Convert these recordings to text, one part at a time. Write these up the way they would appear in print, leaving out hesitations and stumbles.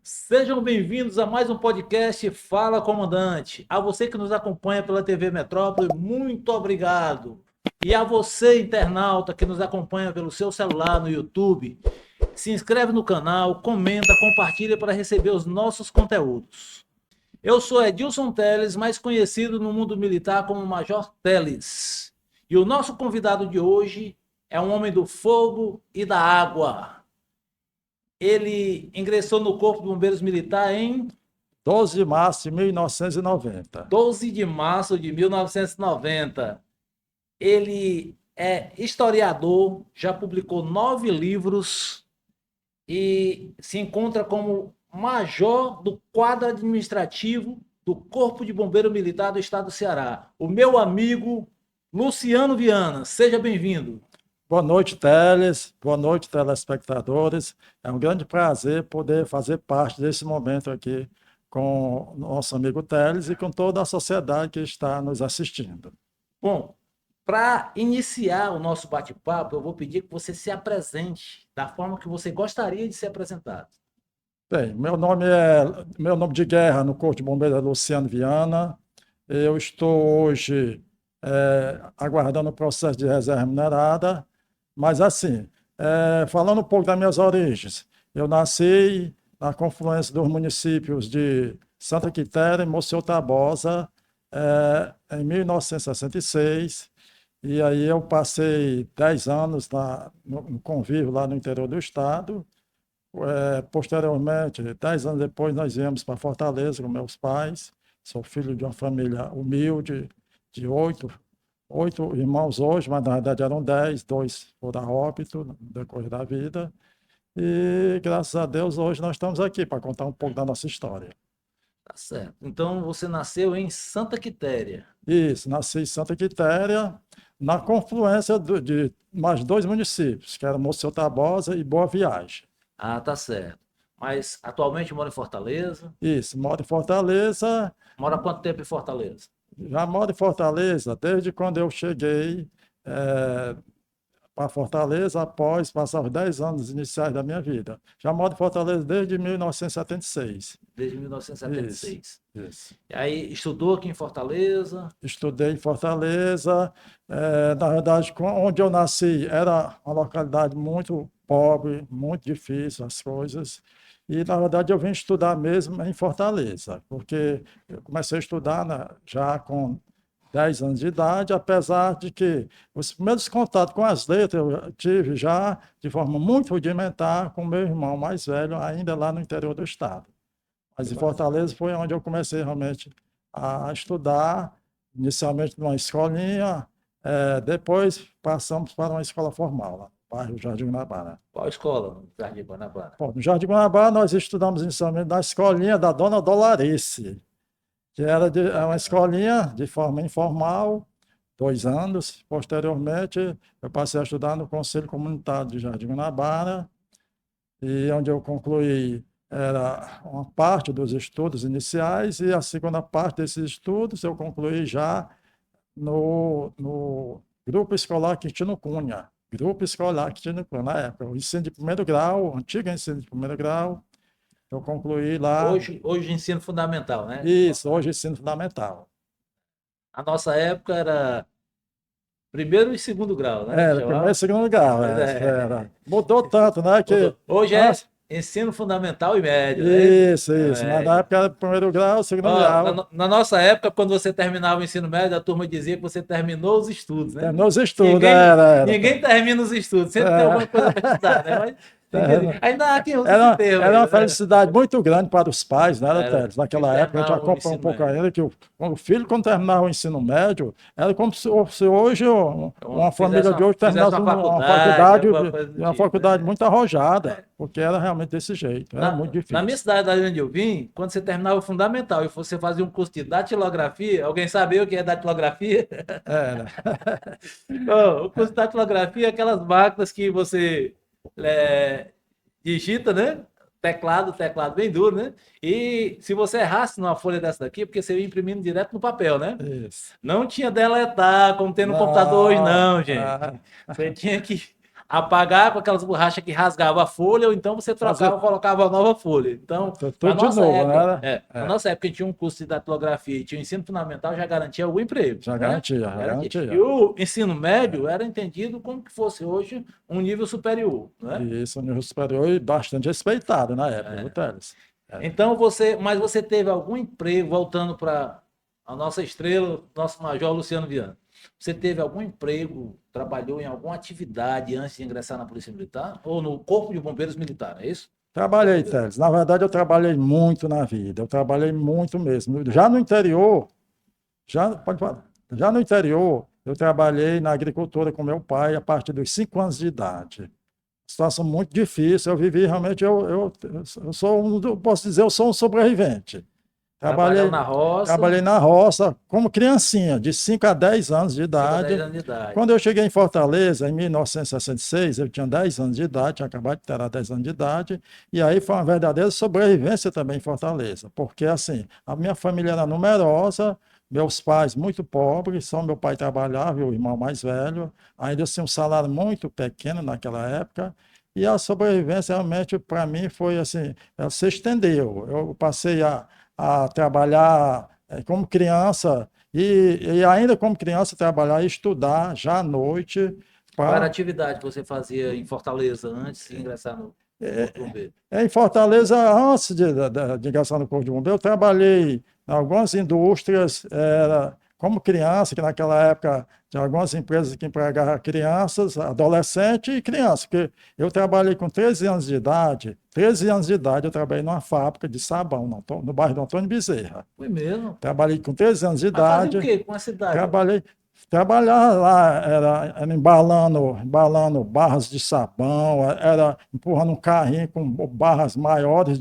Sejam bem-vindos a mais um podcast Fala Comandante. A você que nos acompanha pela TV Metrópole, muito obrigado. E a você, internauta, que nos acompanha pelo seu celular no YouTube, se inscreve no canal, comenta, compartilha para receber os nossos conteúdos. Eu sou Edilson Teles, mais conhecido no mundo militar como Major Teles. E o nosso convidado de hoje é um homem do fogo e da água. Ele ingressou no Corpo de Bombeiros Militar em 12 de março de 1990. 12 de março de 1990. Ele é historiador, já publicou 9 livros e se encontra como major do quadro administrativo do Corpo de Bombeiro Militar do Estado do Ceará. O meu amigo Luciano Viana. Seja bem-vindo. Boa noite, Teles. Boa noite, telespectadores. É um grande prazer poder fazer parte desse momento aqui com o nosso amigo Teles e com toda a sociedade que está nos assistindo. Bom, para iniciar o nosso bate-papo, eu vou pedir que você se apresente da forma que você gostaria de ser apresentado. Bem, meu nome de guerra no Corpo de Bombeiros é Luciano Viana. Eu estou hoje aguardando o processo de reserva remunerada. Mas assim, falando um pouco das minhas origens, eu nasci na confluência dos municípios de Santa Quitéria e Monsenhor Tabosa em 1966, e aí eu passei 10 anos no convívio lá no interior do estado. Posteriormente, 10 anos depois, nós viemos para Fortaleza com meus pais. Sou filho de uma família humilde, de 8 irmãos hoje, mas na verdade eram 10, 2 foram a óbito no decorrer da vida. E graças a Deus hoje nós estamos aqui para contar um pouco da nossa história. Tá certo. Então você nasceu em Santa Quitéria. Isso, nasci em Santa Quitéria, na confluência de mais 2 municípios, que eram Monsenhor Tabosa e Boa Viagem. Ah, tá certo. Mas atualmente mora em Fortaleza? Isso, moro em Fortaleza. Mora há quanto tempo em Fortaleza? Já moro em Fortaleza desde quando eu cheguei para Fortaleza, após passar os 10 anos iniciais da minha vida. Já moro em Fortaleza desde 1976. Desde 1976. Isso. E aí estudou aqui em Fortaleza? Estudei em Fortaleza. Na verdade, onde eu nasci era uma localidade muito pobre, muito difícil as coisas. E, na verdade, eu vim estudar mesmo em Fortaleza, porque eu comecei a estudar já com 10 anos de idade, apesar de que os primeiros contatos com as letras eu tive já de forma muito rudimentar com meu irmão mais velho, ainda lá no interior do estado. Mas em Fortaleza foi onde eu comecei realmente a estudar, inicialmente numa escolinha, depois passamos para uma escola formal lá. Bairro Jardim Guanabara. Qual escola no Jardim Guanabara? Bom, no Jardim Guanabara nós estudamos inicialmente na escolinha da Dona Dolarice, que era uma escolinha de forma informal, 2 anos. Posteriormente, eu passei a estudar no Conselho Comunitário de Jardim Guanabara, e onde eu concluí era uma parte dos estudos iniciais, e a segunda parte desses estudos eu concluí já no Grupo Escolar Quintino Cunha. Grupo Escolar Quintino Cunha, na época, o ensino de primeiro grau, o antigo ensino de primeiro grau, eu concluí lá. Hoje ensino fundamental, né? Isso, hoje ensino fundamental. A nossa época era primeiro e segundo grau, né? Era, primeiro e segundo grau, era. Mudou tanto, né? Que, hoje é ensino fundamental e médio, né? Isso. Mas na época era primeiro grau, segundo grau. Na nossa época, quando você terminava o ensino médio, a turma dizia que você terminou os estudos, né? Terminou os estudos, era. Ninguém termina os estudos, sempre tem alguma coisa para estudar, né? Mas, ainda há quem usa esse termo. Era uma felicidade muito grande para os pais, né, Teles? Naquela época, a gente acompanhou um pouco ainda, que o filho, quando terminava o ensino médio, era como se hoje uma família de hoje terminasse uma faculdade muito arrojada, porque era realmente desse jeito, era muito difícil. Na minha cidade, onde eu vim, quando você terminava o fundamental e você fazia um curso de datilografia, alguém sabia o que é datilografia? Era. O curso de datilografia é aquelas máquinas que você digita, né? Teclado bem duro, né? E se você errasse numa folha dessa daqui, é porque você ia imprimindo direto no papel, né? Isso. Não tinha deletar, como tem no computador hoje, Não, não, gente. Você tinha que apagar com aquelas borrachas que rasgava a folha, ou então você trocava, fazer colocava uma nova folha. Então, tudo de novo, né? na nossa época, a gente tinha um curso de datilografia e tinha o ensino fundamental, já garantia o emprego, Já né? garantia, já Garantia. E garantia. o ensino médio era entendido como que fosse hoje um nível superior, né? Isso, nível superior e bastante respeitado na época, viu, Teles? Então mas você teve algum emprego, voltando para a nossa estrela, nosso major Luciano Viana. Você teve algum emprego, trabalhou em alguma atividade antes de ingressar na Polícia Militar? Ou no Corpo de Bombeiros Militar, é isso? Trabalhei, Teles. Na verdade, eu trabalhei muito na vida. Eu trabalhei muito mesmo. Já no interior, pode falar. Já no interior, eu trabalhei na agricultura com meu pai a partir dos 5 anos de idade. Situação muito difícil. Eu vivi realmente, eu sou posso dizer, eu sou um sobrevivente. Trabalhando Trabalhei, na roça, trabalhei na roça como criancinha, de 5 a 10 anos de 5 a 10 idade. anos de idade. Quando eu cheguei em Fortaleza, em 1966, eu tinha 10 anos de idade, tinha acabado de ter 10 anos de idade, e aí foi uma verdadeira sobrevivência também em Fortaleza, porque assim, a minha família era numerosa, meus pais muito pobres, só meu pai trabalhava, e o irmão mais velho, ainda assim um salário muito pequeno naquela época, e a sobrevivência realmente para mim foi assim, ela se estendeu. Eu passei a trabalhar como criança e ainda como criança trabalhar e estudar já à noite Qual era a para atividade que você fazia em Fortaleza antes de ingressar no Corpo de Bombeiros? em Fortaleza, antes de ingressar no Corpo de Bombeiro, eu trabalhei em algumas indústrias, como criança, que naquela época tinha algumas empresas que empregavam crianças, adolescentes e crianças, porque eu trabalhei com 13 anos de idade. 13 anos de idade eu trabalhei numa fábrica de sabão, no bairro do Antônio Bezerra. Foi mesmo. Trabalhei com 13 anos de Mas fazia o idade. quê com essa idade? Trabalhei, trabalhar lá era embalando barras de sabão, era empurrando um carrinho com barras maiores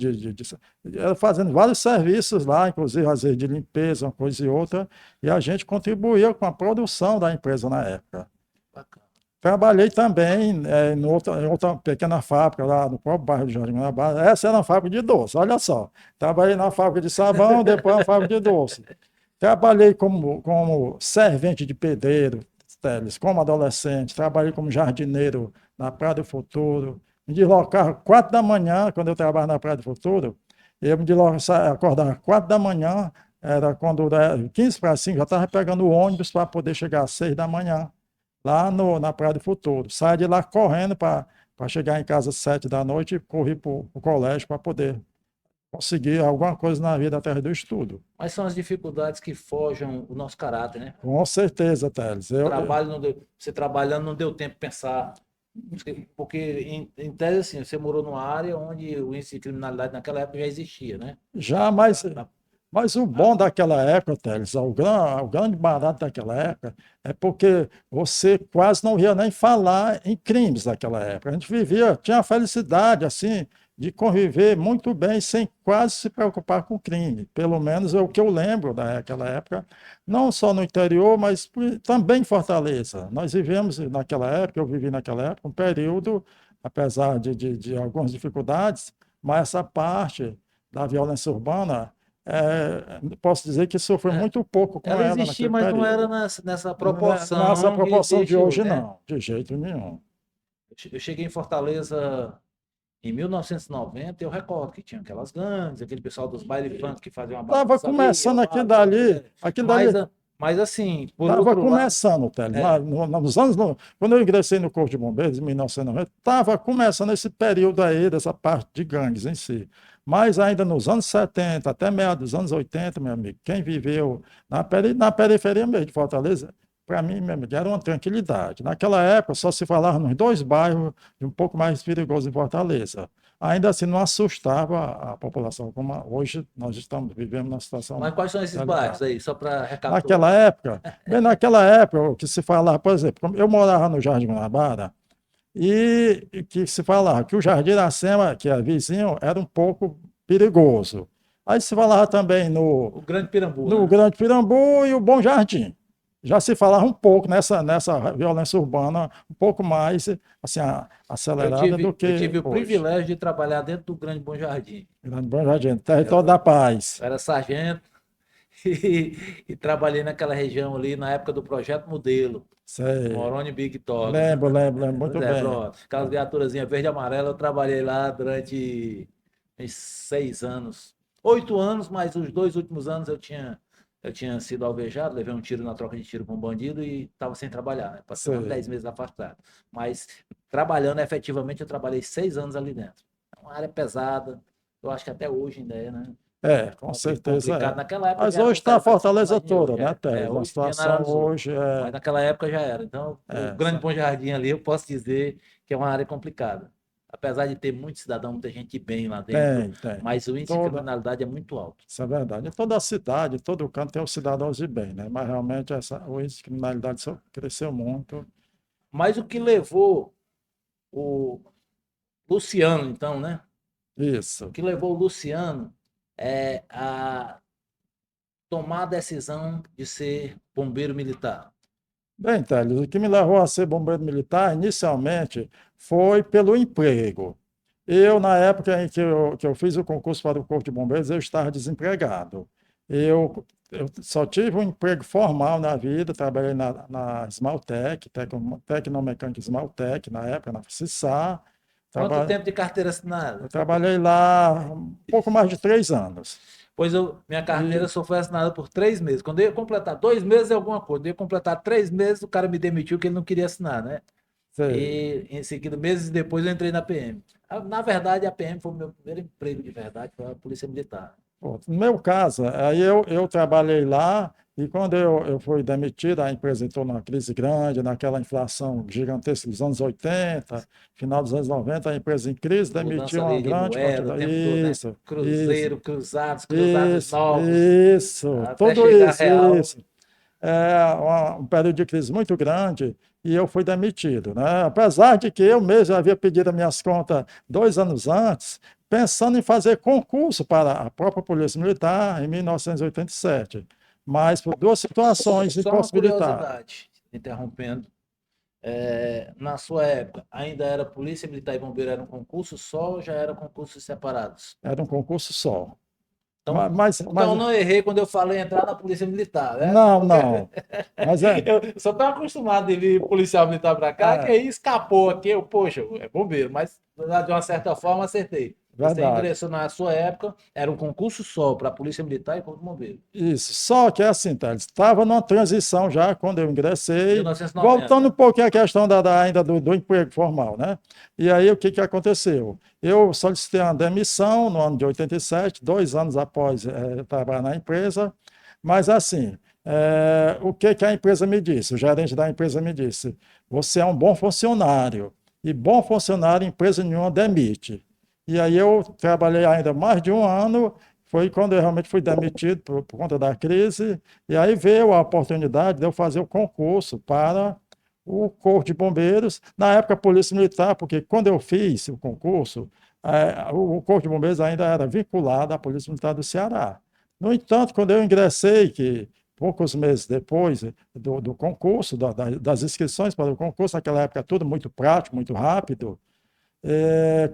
era fazendo vários serviços lá, inclusive às vezes de limpeza, uma coisa e outra, e a gente contribuía com a produção da empresa na época. Bacana. Trabalhei também em outra pequena fábrica lá no próprio bairro de Jardim Guanabara. Essa era uma fábrica de doce, olha só. Trabalhei na fábrica de sabão, depois na fábrica de doce. Trabalhei como servente de pedreiro, Teles, como adolescente, trabalhei como jardineiro na Praia do Futuro. Me deslocava 4 da manhã, quando eu trabalhava na Praia do Futuro, eu me deslocava, acordava 4 da manhã, era quando era 15 para 5, já estava pegando o ônibus para poder chegar às 6 da manhã, lá na Praia do Futuro. Saia de lá correndo para chegar em casa às 7 da noite e corri para o colégio para poder conseguir alguma coisa na vida através do estudo. Quais são as dificuldades que forjam o nosso caráter, né? Com certeza, Teles. Você trabalhando não deu tempo de pensar. Porque, em tese, assim, você morou numa área onde o índice de criminalidade naquela época já existia, né? Já, mas o bom daquela época, Teles, o grande barato daquela época é porque você quase não ia nem falar em crimes daquela época. A gente vivia, tinha a felicidade, assim, de conviver muito bem, sem quase se preocupar com crime. Pelo menos é o que eu lembro daquela época, não só no interior, mas também em Fortaleza. Nós vivemos naquela época, eu vivi naquela época, um período, apesar de algumas dificuldades, mas essa parte da violência urbana, posso dizer que sofreu muito pouco com Ela ela existia, naquele mas não era período. nessa Nessa proporção que proporção de existe hoje, hoje, né? não, de jeito nenhum. Eu cheguei em Fortaleza em 1990, eu recordo que tinha aquelas gangues, aquele pessoal dos baile funk que fazia uma Estava bagunça ali, começando aquilo dali mas assim, por estava outro lado, começando, Télio, nos anos, quando eu ingressei no Corpo de Bombeiros, em 1990, estava começando esse período aí, dessa parte de gangues em si. Mas ainda nos anos 70, até meados dos anos 80, meu amigo, quem viveu na periferia mesmo de Fortaleza, para mim, meu amigo, era uma tranquilidade. Naquela época, só se falava nos 2 bairros de um pouco mais perigoso em Fortaleza. Ainda assim, não assustava a população, como hoje nós estamos vivendo na situação. mas quais são esses delicada. bairros aí, só para recapitular? Naquela época, o que se falava, por exemplo, eu morava no Jardim Guanabara, e que se falava que o Jardim Iracema, que é vizinho, era um pouco perigoso. Aí se falava também O Grande Pirambu, no né? Grande Pirambu e o Bom Jardim. já se falava um pouco nessa violência urbana, um pouco mais assim, acelerada do Eu que tive o hoje. privilégio de trabalhar dentro do Grande Bom Jardim. Grande Bom Jardim, território Eu, da paz. eu era sargento e trabalhei naquela região ali na época do Projeto Modelo, Sei. Moroni Big Toga, né? Lembro Pois muito é, bem. pronto. Aquelas viaturazinhas verde e amarela, eu trabalhei lá durante uns 6 anos. 8 anos, mas os 2 últimos anos eu tinha sido alvejado, levei um tiro na troca de tiro com um bandido e estava sem trabalhar, né? Passei uns Sei. 10 meses afastado. Mas trabalhando efetivamente, eu trabalhei 6 anos ali dentro. É uma área pesada, eu acho que até hoje ainda é, né? Com certeza Complicado. é. Naquela época Mas já era hoje está a complicado, Fortaleza imagine toda, hoje. né, Teles? A Hoje em dia situação analisou. hoje Mas naquela época já era. Então, o Grande só- Bom Jardim ali, eu posso dizer que é uma área complicada. Apesar de ter muito cidadão, muita gente bem lá dentro, tem. mas o índice de Toda, criminalidade é muito alto. isso é verdade. Em toda a cidade, em todo canto tem os cidadãos de bem, né? Mas realmente o índice de criminalidade só cresceu muito. Mas o que levou o Luciano, então, né? O Isso. que levou o Luciano a tomar a decisão de ser bombeiro militar? Bem, Teles, o que me levou a ser bombeiro militar, inicialmente, foi pelo emprego. Eu, na época em que eu fiz o concurso para o Corpo de Bombeiros, eu estava desempregado. Eu só tive um emprego formal na vida, trabalhei na Smaltec, Tecnomecânica Smaltec, na época, na CISA. Quanto Traba- tempo de carteira eu assinada? trabalhei lá um pouco mais de 3 anos. Pois minha carteira E, só foi assinada por 3 meses. Quando eu ia completar 2 meses é alguma coisa. Quando eu ia completar 3 meses, o cara me demitiu que ele não queria assinar, né? sei, E em seguida, meses depois, eu entrei na PM. Na verdade, a PM foi o meu primeiro emprego de verdade, foi a Polícia Militar. pô, no meu caso, aí eu trabalhei lá e quando eu fui demitido, a empresa entrou numa crise grande, naquela inflação gigantesca dos anos 80, final dos anos 90, a empresa em crise Mudança demitiu uma ali de grande moeda o quantidade. tempo todo, né? Isso, Cruzeiro, cruzados, cruzados isso, novos, isso, até tudo chegar isso, real. isso. Um período de crise muito grande e eu fui demitido, né? Apesar de que eu mesmo havia pedido as minhas contas 2 anos antes, pensando em fazer concurso para a própria Polícia Militar em 1987, mas por duas situações Só uma impossibilitaram. curiosidade, interrompendo. Na sua época, ainda era Polícia Militar e Bombeiro, era um concurso só ou já eram concursos separados? Era um concurso só. Então, Mas então eu não errei quando eu falei entrar na Polícia Militar, né? não, Porque não. Mas eu só estava acostumado de vir policial militar para cá, que é aí escapou aqui, poxa, é bombeiro, mas de uma certa forma acertei. Você verdade. ingressou na sua época, era um concurso só para Polícia Militar e Corpo de Bombeiro. Isso, só que é assim, tá? Estava numa transição já quando eu ingressei, 1990. voltando um pouquinho à questão ainda do emprego formal, né? E aí o que aconteceu? Eu solicitei uma demissão no ano de 87, 2 anos após trabalhar na empresa, mas assim, o que a empresa me disse? O gerente da empresa me disse: você é um bom funcionário, e bom funcionário empresa nenhuma demite. E aí eu trabalhei ainda mais de um ano, foi quando eu realmente fui demitido por conta da crise, e aí veio a oportunidade de eu fazer o concurso para o Corpo de Bombeiros, na época a Polícia Militar, porque quando eu fiz o concurso, o Corpo de Bombeiros ainda era vinculado à Polícia Militar do Ceará. No entanto, quando eu ingressei, que poucos meses depois do concurso, das inscrições para o concurso, naquela época tudo muito prático, muito rápido,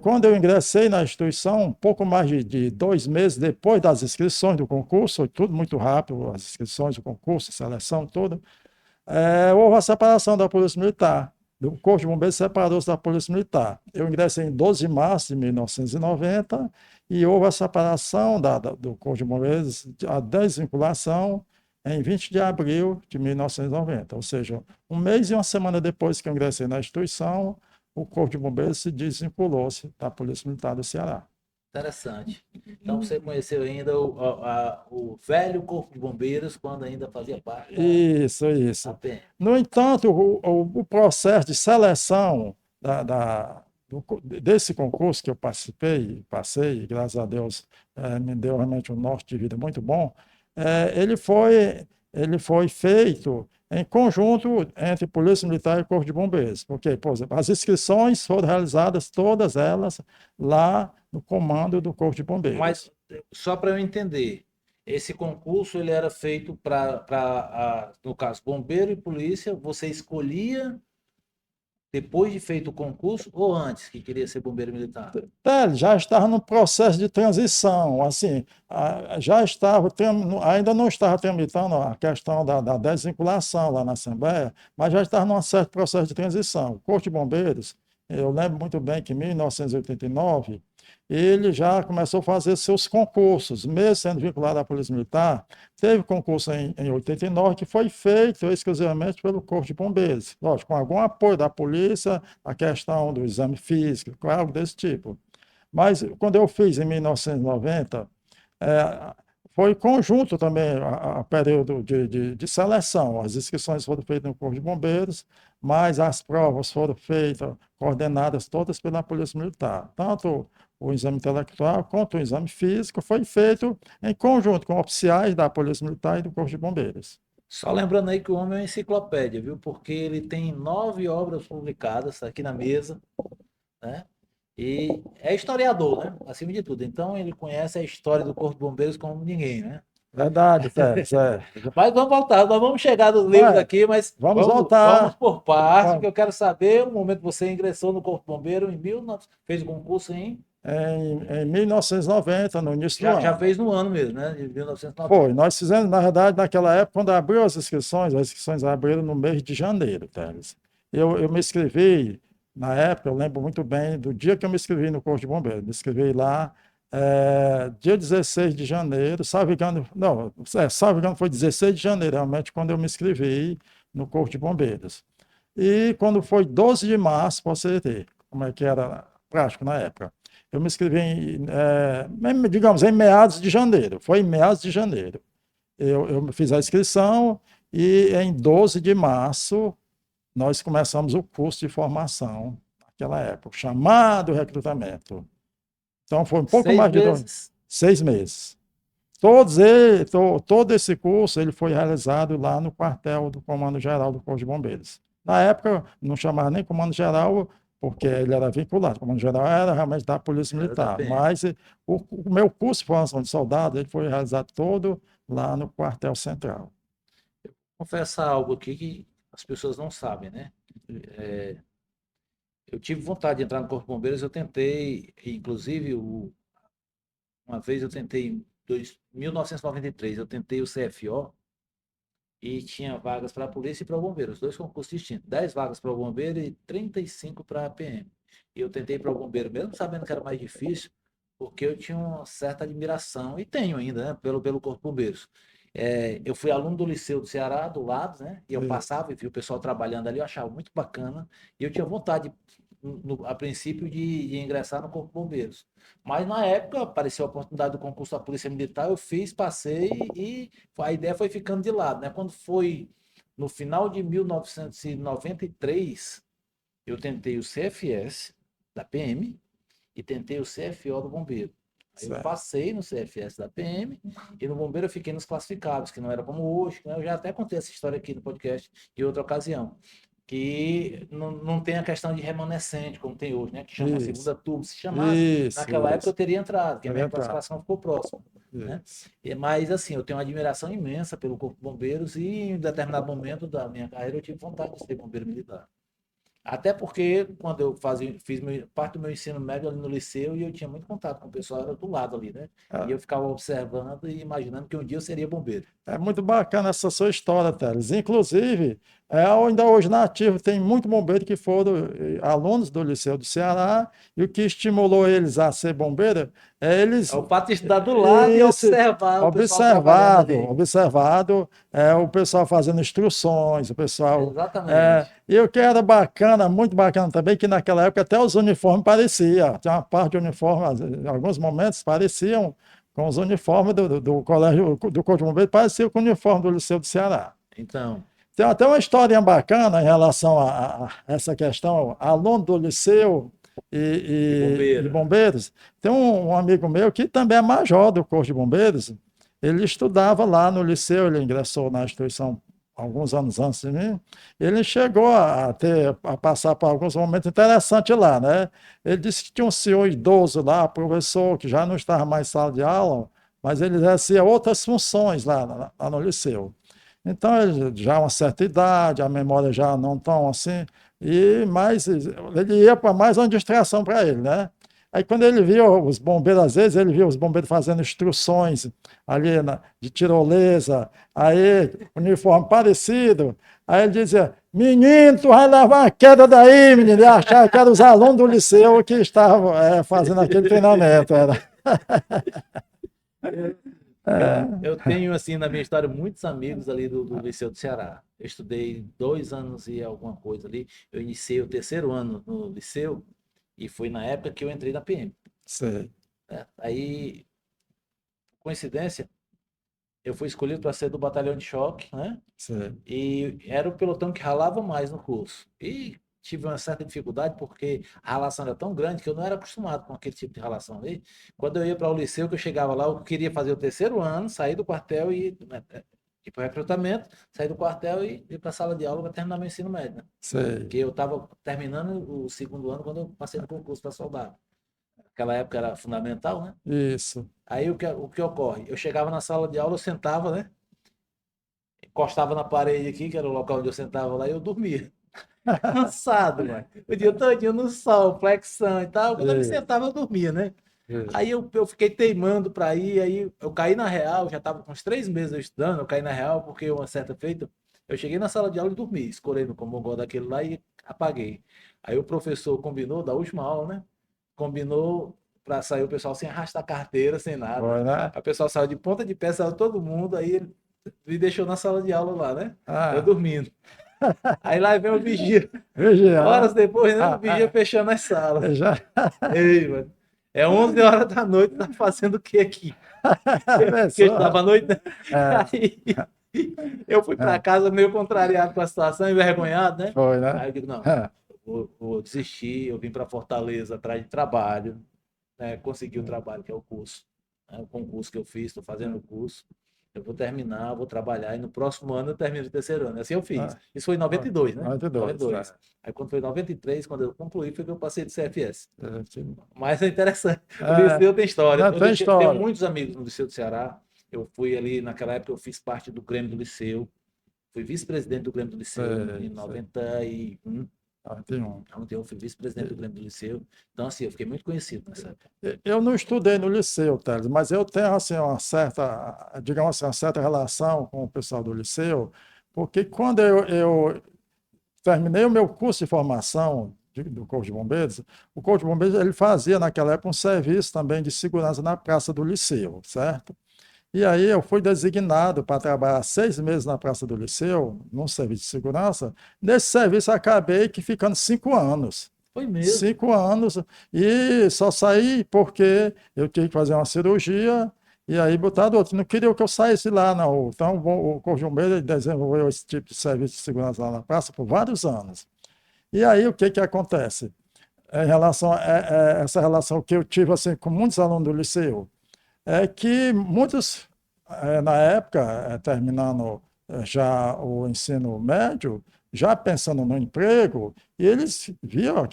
quando eu ingressei na instituição, um pouco mais de 2 meses depois das inscrições do concurso, foi tudo muito rápido, as inscrições do concurso, a seleção toda, houve a separação da Polícia Militar. O Corpo de Bombeiros separou-se da Polícia Militar. Eu ingressei em 12 de março de 1990 e houve a separação do Corpo de Bombeiros, a desvinculação, em 20 de abril de 1990. Ou seja, um mês e uma semana depois que eu ingressei na instituição, o Corpo de Bombeiros se desvinculou-se da Polícia Militar do Ceará. Interessante. Então você conheceu ainda o velho Corpo de Bombeiros, quando ainda fazia parte Isso, da isso. PM. No entanto, o processo de seleção desse concurso que eu passei, e graças a Deus me deu realmente um norte de vida muito bom, ele foi feito em conjunto entre Polícia Militar e Corpo de Bombeiros. Porque, por exemplo, as inscrições foram realizadas, todas elas, lá no comando do Corpo de Mas Bombeiros. só para eu entender, esse concurso ele era feito para, no caso, bombeiro e polícia, você escolhia depois de feito o concurso ou antes que queria ser bombeiro militar? Ele já estava no processo de transição, assim, já estava, ainda não estava tramitando a questão da desvinculação lá na Assembleia, mas já estava num certo processo de transição. O Corpo de Bombeiros, eu lembro muito bem que em 1989, ele já começou a fazer seus concursos, mesmo sendo vinculado à Polícia Militar. Teve concurso em 89 que foi feito exclusivamente pelo Corpo de Bombeiros, lógico, com algum apoio da polícia, a questão do exame físico, algo desse tipo. Mas quando eu fiz em 1990, é, foi conjunto também a período de seleção. As inscrições foram feitas no Corpo de Bombeiros, mas as provas foram feitas, coordenadas todas pela Polícia Militar. Tanto o exame intelectual quanto o exame físico foi feito em conjunto com oficiais da Polícia Militar e do Corpo de Bombeiros. Só lembrando aí que o homem é uma enciclopédia, viu? Porque ele tem 9 obras publicadas aqui na mesa, né? E é historiador, né? Acima de tudo. Então ele conhece a história do Corpo de Bombeiros como ninguém, né? Verdade, Teres, é. Mas vamos voltar, nós vamos chegar nos livros Mas, aqui, mas vamos vamos voltar. por parte, porque eu quero saber o momento que você ingressou no Corpo de Bombeiro em 1900, fez o concurso Em 1990, no início do já ano. fez no ano mesmo, né? De 1990. Foi, nós fizemos, na verdade, naquela época, quando abriu as inscrições abriram no mês de janeiro, Teres. Eu me inscrevi, na época, eu lembro muito bem do dia que eu me inscrevi no Corpo de Bombeiros. Me inscrevi lá, dia 16 de janeiro, salvo engano, não, salvo engano foi 16 de janeiro, realmente, quando eu me inscrevi no Corpo de Bombeiros. E quando foi 12 de março, para você ver como é que era prático na época. Eu me inscrevi, digamos, em meados de janeiro. Foi em meados de janeiro. Eu fiz a inscrição e em 12 de março nós começamos o curso de formação naquela época, chamado recrutamento. Então foi um pouco mais de 6 meses. Todo esse curso ele foi realizado lá no quartel do Comando Geral do Corpo de Bombeiros. Na época, não chamava nem Comando Geral, porque ele era vinculado. O Comando Geral era realmente da Polícia Militar. Mas o meu curso de formação de soldado ele foi realizado todo lá no quartel central. Eu vou confessar algo aqui que as pessoas não sabem, né? Eu tive vontade de entrar no Corpo de Bombeiros, eu tentei, inclusive, uma vez eu tentei, em 1993, eu tentei o CFO e tinha vagas para a polícia e para o bombeiro, os dois concursos distintos. 10 vagas para o bombeiro e 35 para a PM. E eu tentei para o bombeiro, mesmo sabendo que era mais difícil, porque eu tinha uma certa admiração, e tenho ainda, né, pelo Corpo de Bombeiros. Eu fui aluno do Liceu do Ceará, do lado, né? E eu passava e vi o pessoal trabalhando ali, eu achava muito bacana. E eu tinha vontade, a princípio, de ingressar no Corpo de Bombeiros. Mas na época apareceu a oportunidade do concurso da Polícia Militar, eu fiz, passei e a ideia foi ficando de lado, né? Quando foi no final de 1993, eu tentei o CFS da PM e tentei o CFO do Bombeiro. Aí eu passei no CFS da PM e no Bombeiro eu fiquei nos classificáveis, que não era como hoje, né? Eu já até contei essa história aqui no podcast em outra ocasião, que não tem a questão de remanescente, como tem hoje, né? Que chama segunda turma. Se chamasse, naquela época eu teria entrado, porque a minha classificação ficou próxima. Né? Mas assim, eu tenho uma admiração imensa pelo Corpo de Bombeiros e em determinado momento da minha carreira eu tive vontade de ser bombeiro militar. Até porque quando eu fiz parte do meu ensino médio ali no liceu e eu tinha muito contato com o pessoal, era do lado ali, né? E eu ficava observando e imaginando que um dia eu seria bombeiro. É muito bacana essa sua história, Teles. Inclusive, ainda hoje na ativa tem muito bombeiro que foram alunos do Liceu do Ceará e o que estimulou eles a ser bombeiro é eles... É o fato de estar do lado e observar o observado, o pessoal fazendo instruções, o pessoal... Exatamente. E o que era bacana, muito bacana também, que naquela época até os uniformes pareciam. Tinha uma parte de uniforme, em alguns momentos, pareciam com os uniformes do colégio, do Corpo de Bombeiros, parecia com o uniforme do Liceu do Ceará. Então. Tem até uma historinha bacana em relação a essa questão, aluno do Liceu e bombeiros. Tem um amigo meu que também é major do Corpo de Bombeiros, ele estudava lá no Liceu, ele ingressou na instituição alguns anos antes de mim, ele chegou a passar por alguns momentos interessantes lá, né? Ele disse que tinha um senhor idoso lá, professor, que já não estava mais em sala de aula, mas ele exercia outras funções lá no liceu. Então, ele já uma certa idade, a memória já não tão assim, mas ele ia para mais uma distração para ele, né? Aí quando ele viu os bombeiros, às vezes ele viu os bombeiros fazendo instruções ali de tirolesa, aí uniforme parecido, aí ele dizia, menino, tu vai levar uma queda daí, menino, e achava que eram os alunos do liceu que estavam fazendo aquele treinamento. Era. Eu tenho, assim, na minha história, muitos amigos ali do Liceu do Ceará. Eu estudei 2 anos e alguma coisa ali. Eu iniciei o terceiro ano no liceu e foi na época que eu entrei na PM. Sei, Né? Aí, coincidência, eu fui escolhido para ser do batalhão de choque, né? sei. E era o pelotão que ralava mais no curso. E tive uma certa dificuldade porque a ralação era tão grande que eu não era acostumado com aquele tipo de ralação ali. Quando eu ia para o liceu, que eu chegava lá, eu queria fazer o terceiro ano, sair do quartel e né, ir para o recrutamento, sair do quartel e ir para a sala de aula para terminar meu ensino médio. Né? Sei. Porque eu estava terminando o segundo ano quando eu passei no concurso para soldado. Naquela época era fundamental, né? Isso. Aí o que ocorre? Eu chegava na sala de aula, eu sentava, né? Encostava na parede aqui, que era o local onde eu sentava lá, e eu dormia. Cansado, mano. O dia todinho no sol, flexão e tal. Quando eu me Isso, sentava, eu dormia, né? isso. Aí eu fiquei teimando para ir, aí eu caí na real, já estava com uns 3 meses eu estudando, eu caí na real, porque uma certa feita, eu cheguei na sala de aula e dormi, escorei no combongó daquele lá e apaguei. Aí o professor combinou, da última aula, né? Combinou para sair o pessoal sem arrastar carteira, sem nada. Foi, né? Aí o pessoal saiu de ponta de pé, saiu todo mundo, aí ele me deixou na sala de aula lá, né? Eu Ah, dormindo. Aí lá vem o vigia. vigiar. Horas depois, né? O Ah, vigia fechando as salas. já. Ei, mano. É 11 horas da noite, tá fazendo o que aqui? Porque eu estudava Pessoal, à noite, né? é, Aí eu fui para é, casa meio contrariado com a situação, envergonhado, né? foi, né? Aí eu digo, não, É, vou desistir, eu vim para Fortaleza atrás de trabalho, né? Consegui o trabalho, que é o curso, né? O concurso que eu fiz, estou fazendo o curso. Eu vou terminar, vou trabalhar e no próximo ano eu termino o terceiro ano. Assim eu fiz. é, Isso foi em foi. 92, né? 92, né? 92. Aí quando foi em 93, quando eu concluí, foi que eu passei de CFS. É, Mas é interessante. O é, Liceu tem história. não Eu tem tenho história. muitos amigos no Liceu do Ceará. Eu fui ali, naquela época, eu fiz parte do Grêmio do Liceu. Fui vice-presidente do Grêmio do Liceu em Sei, sei. 91. Ah, tem um. Então, eu fui vice-presidente do Grêmio do Liceu. Então, assim, eu fiquei muito conhecido nessa época. Eu não estudei no liceu, Teles, mas eu tenho assim, uma certa, digamos assim, uma certa relação com o pessoal do liceu, porque quando eu terminei o meu curso de formação do Corpo de Bombeiros, o Corpo de Bombeiros ele fazia naquela época um serviço também de segurança na Praça do Liceu, certo? E aí eu fui designado para trabalhar 6 meses na Praça do Liceu, num serviço de segurança. Nesse serviço acabei que ficando 5 anos. Foi mesmo. 5 anos e só saí porque eu tinha que fazer uma cirurgia e aí botaram outro. Não queria que eu saísse lá, não. Então o Corpo de Bombeiros desenvolveu esse tipo de serviço de segurança lá na praça por vários anos. E aí o que que acontece? Em relação a essa relação que eu tive assim, com muitos alunos do liceu, é que muitos, na época, terminando já o ensino médio, já pensando no emprego, e eles viam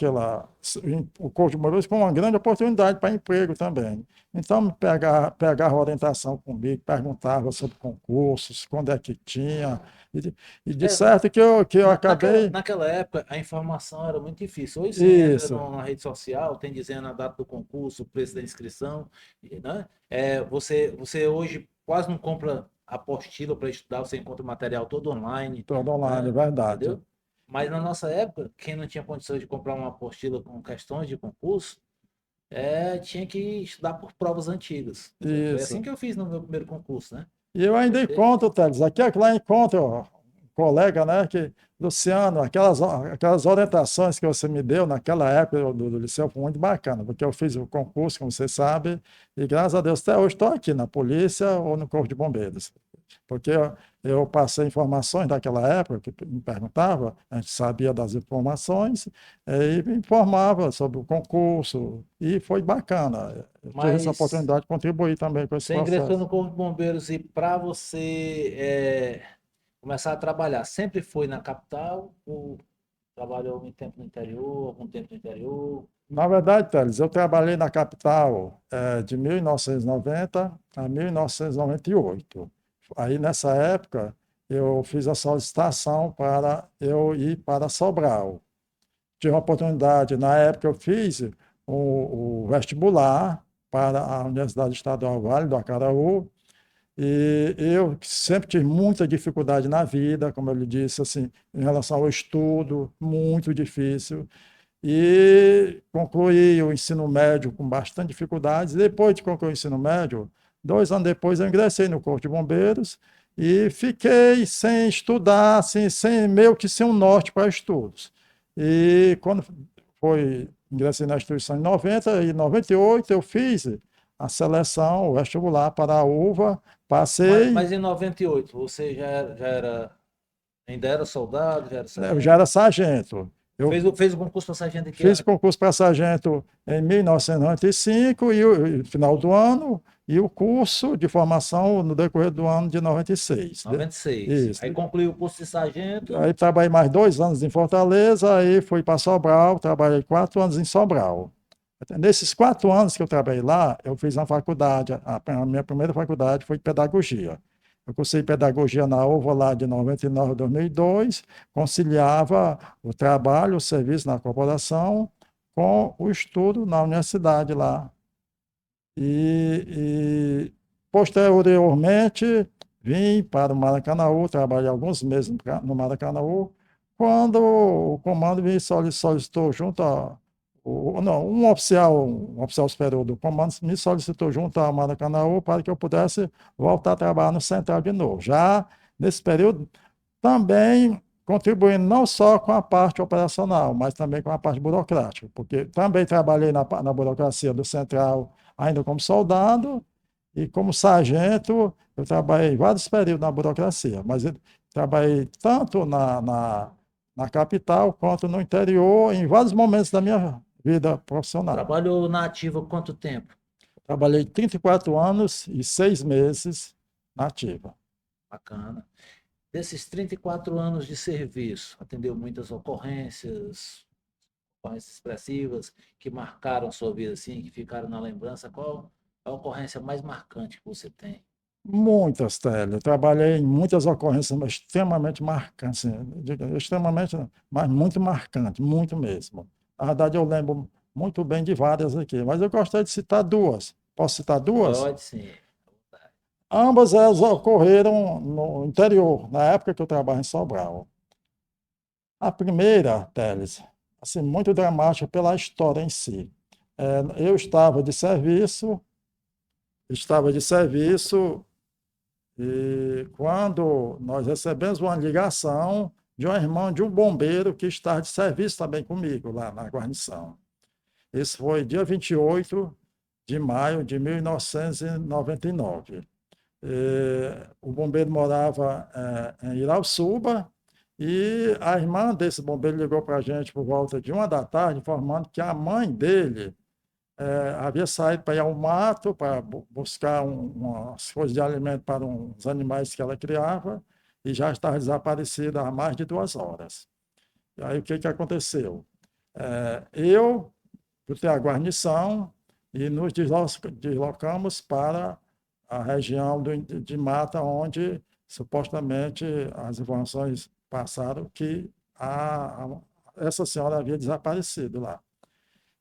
o Corpo de Bombeiros como uma grande oportunidade para emprego também. Então, pegava orientação comigo, perguntava sobre concursos, quando é que tinha, e de É, certo que eu naquela, acabei. naquela época, a informação era muito difícil. Hoje você entra Isso, na rede social, tem dizendo a data do concurso, o preço da inscrição, né? Você hoje quase não compra apostila para estudar, você encontra o material todo online, todo online, é né? verdade. Entendeu? Mas na nossa época, quem não tinha condições de comprar uma apostila com questões de concurso, tinha que estudar por provas antigas. Foi assim Isso. que eu fiz no meu primeiro concurso, né? E eu ainda Você, encontro, Teles, lá encontro ó, um colega, né, Luciano, aquelas orientações que você me deu naquela época do liceu foi muito bacana, porque eu fiz o concurso, como você sabe, e graças a Deus até hoje estou aqui na polícia ou no Corpo de Bombeiros. Porque eu passei informações daquela época, que me perguntava, a gente sabia das informações, e me informava sobre o concurso, e foi bacana. Eu tive essa mas oportunidade de contribuir também com esse você ingressou processo. no Corpo de Bombeiros e para você começar a trabalhar, sempre foi na capital ou trabalhou algum tempo no interior, algum tempo no interior? Na verdade, Teles, eu trabalhei na capital de 1990 a 1998. Aí, nessa época, eu fiz a solicitação para eu ir para Sobral. Tive a oportunidade, na época, eu fiz o vestibular para a Universidade Estadual Vale do Acaraú, e eu sempre tive muita dificuldade na vida, como eu lhe disse, assim, em relação ao estudo, muito difícil. E concluí o ensino médio com bastante dificuldades. Depois de concluir o ensino médio, 2 anos depois, eu ingressei no Corpo de Bombeiros e fiquei sem estudar, assim, meio que sem um norte para estudos. E quando ingressei na instituição em 90 e 98, eu fiz a seleção, o vestibular para a UVA, passei. Mas em 98, você ainda era soldado, já era Eu já sargento? era sargento. Eu Fez o concurso para sargento em que fiz ano? concurso para sargento em 1995 e final do ano, e o curso de formação no decorrer do ano de 96. 96. Isso. Aí concluiu o curso de sargento. Aí trabalhei mais 2 anos em Fortaleza, aí fui para Sobral, trabalhei 4 anos em Sobral. Nesses 4 anos que eu trabalhei lá, eu fiz uma faculdade, a minha primeira faculdade foi pedagogia. Eu cursei pedagogia na UVA lá de 99 a 2002, conciliava o trabalho, o serviço na corporação com o estudo na universidade lá. E posteriormente vim para o Maracanaú, trabalhei alguns meses no Maracanaú, quando o comando me solicitou junto a não, um oficial superior do comando me solicitou junto ao Maracanaú para que eu pudesse voltar a trabalhar no Central de novo. Já nesse período, também contribuindo não só com a parte operacional, mas também com a parte burocrática, porque também trabalhei na burocracia do Central ainda como soldado e como sargento, eu trabalhei vários períodos na burocracia, mas eu trabalhei tanto na capital quanto no interior, em vários momentos da minha vida profissional. Trabalhou na ativa quanto tempo? Trabalhei 34 anos e 6 meses na ativa. Bacana. Desses 34 anos de serviço, atendeu muitas ocorrências expressivas que marcaram a sua vida, assim, que ficaram na lembrança. Qual a ocorrência mais marcante que você tem? Muitas, Télio. Eu trabalhei em muitas ocorrências extremamente marcantes, assim, extremamente, mas muito marcante, muito mesmo. Na verdade, eu lembro muito bem de várias aqui, mas eu gostaria de citar duas. Posso citar duas? Pode sim. Ambas elas ocorreram no interior, na época que eu trabalho em Sobral. A primeira, Teles, assim, muito dramática pela história em si. Eu estava de serviço e quando nós recebemos uma ligação de um irmão de um bombeiro que está de serviço também comigo lá na guarnição. Isso foi dia 28 de maio de 1999. O bombeiro morava em Irauçuba e a irmã desse bombeiro ligou para a gente por volta de 1 da tarde, informando que a mãe dele havia saído para ir ao mato para buscar umas coisas de alimento para uns animais que ela criava e já estava desaparecida há mais de 2 horas. E aí o que aconteceu? Eu botei a guarnição e nos deslocamos para a região de mata onde supostamente as informações passaram que essa senhora havia desaparecido lá.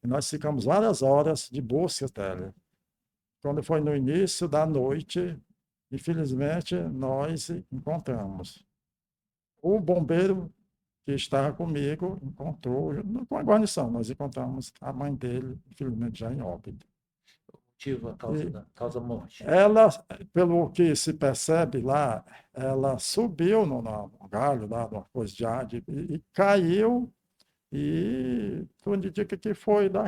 E nós ficamos várias horas de busca dela. Quando foi no início da noite, infelizmente, nós encontramos. O bombeiro que estava comigo encontrou, com a guarnição, nós encontramos a mãe dele, infelizmente já em óbito. Motivo, a causa da causa morte. Ela, pelo que se percebe lá, ela subiu no galho, lá, numa coisa de ar, e caiu. E tudo indica que foi da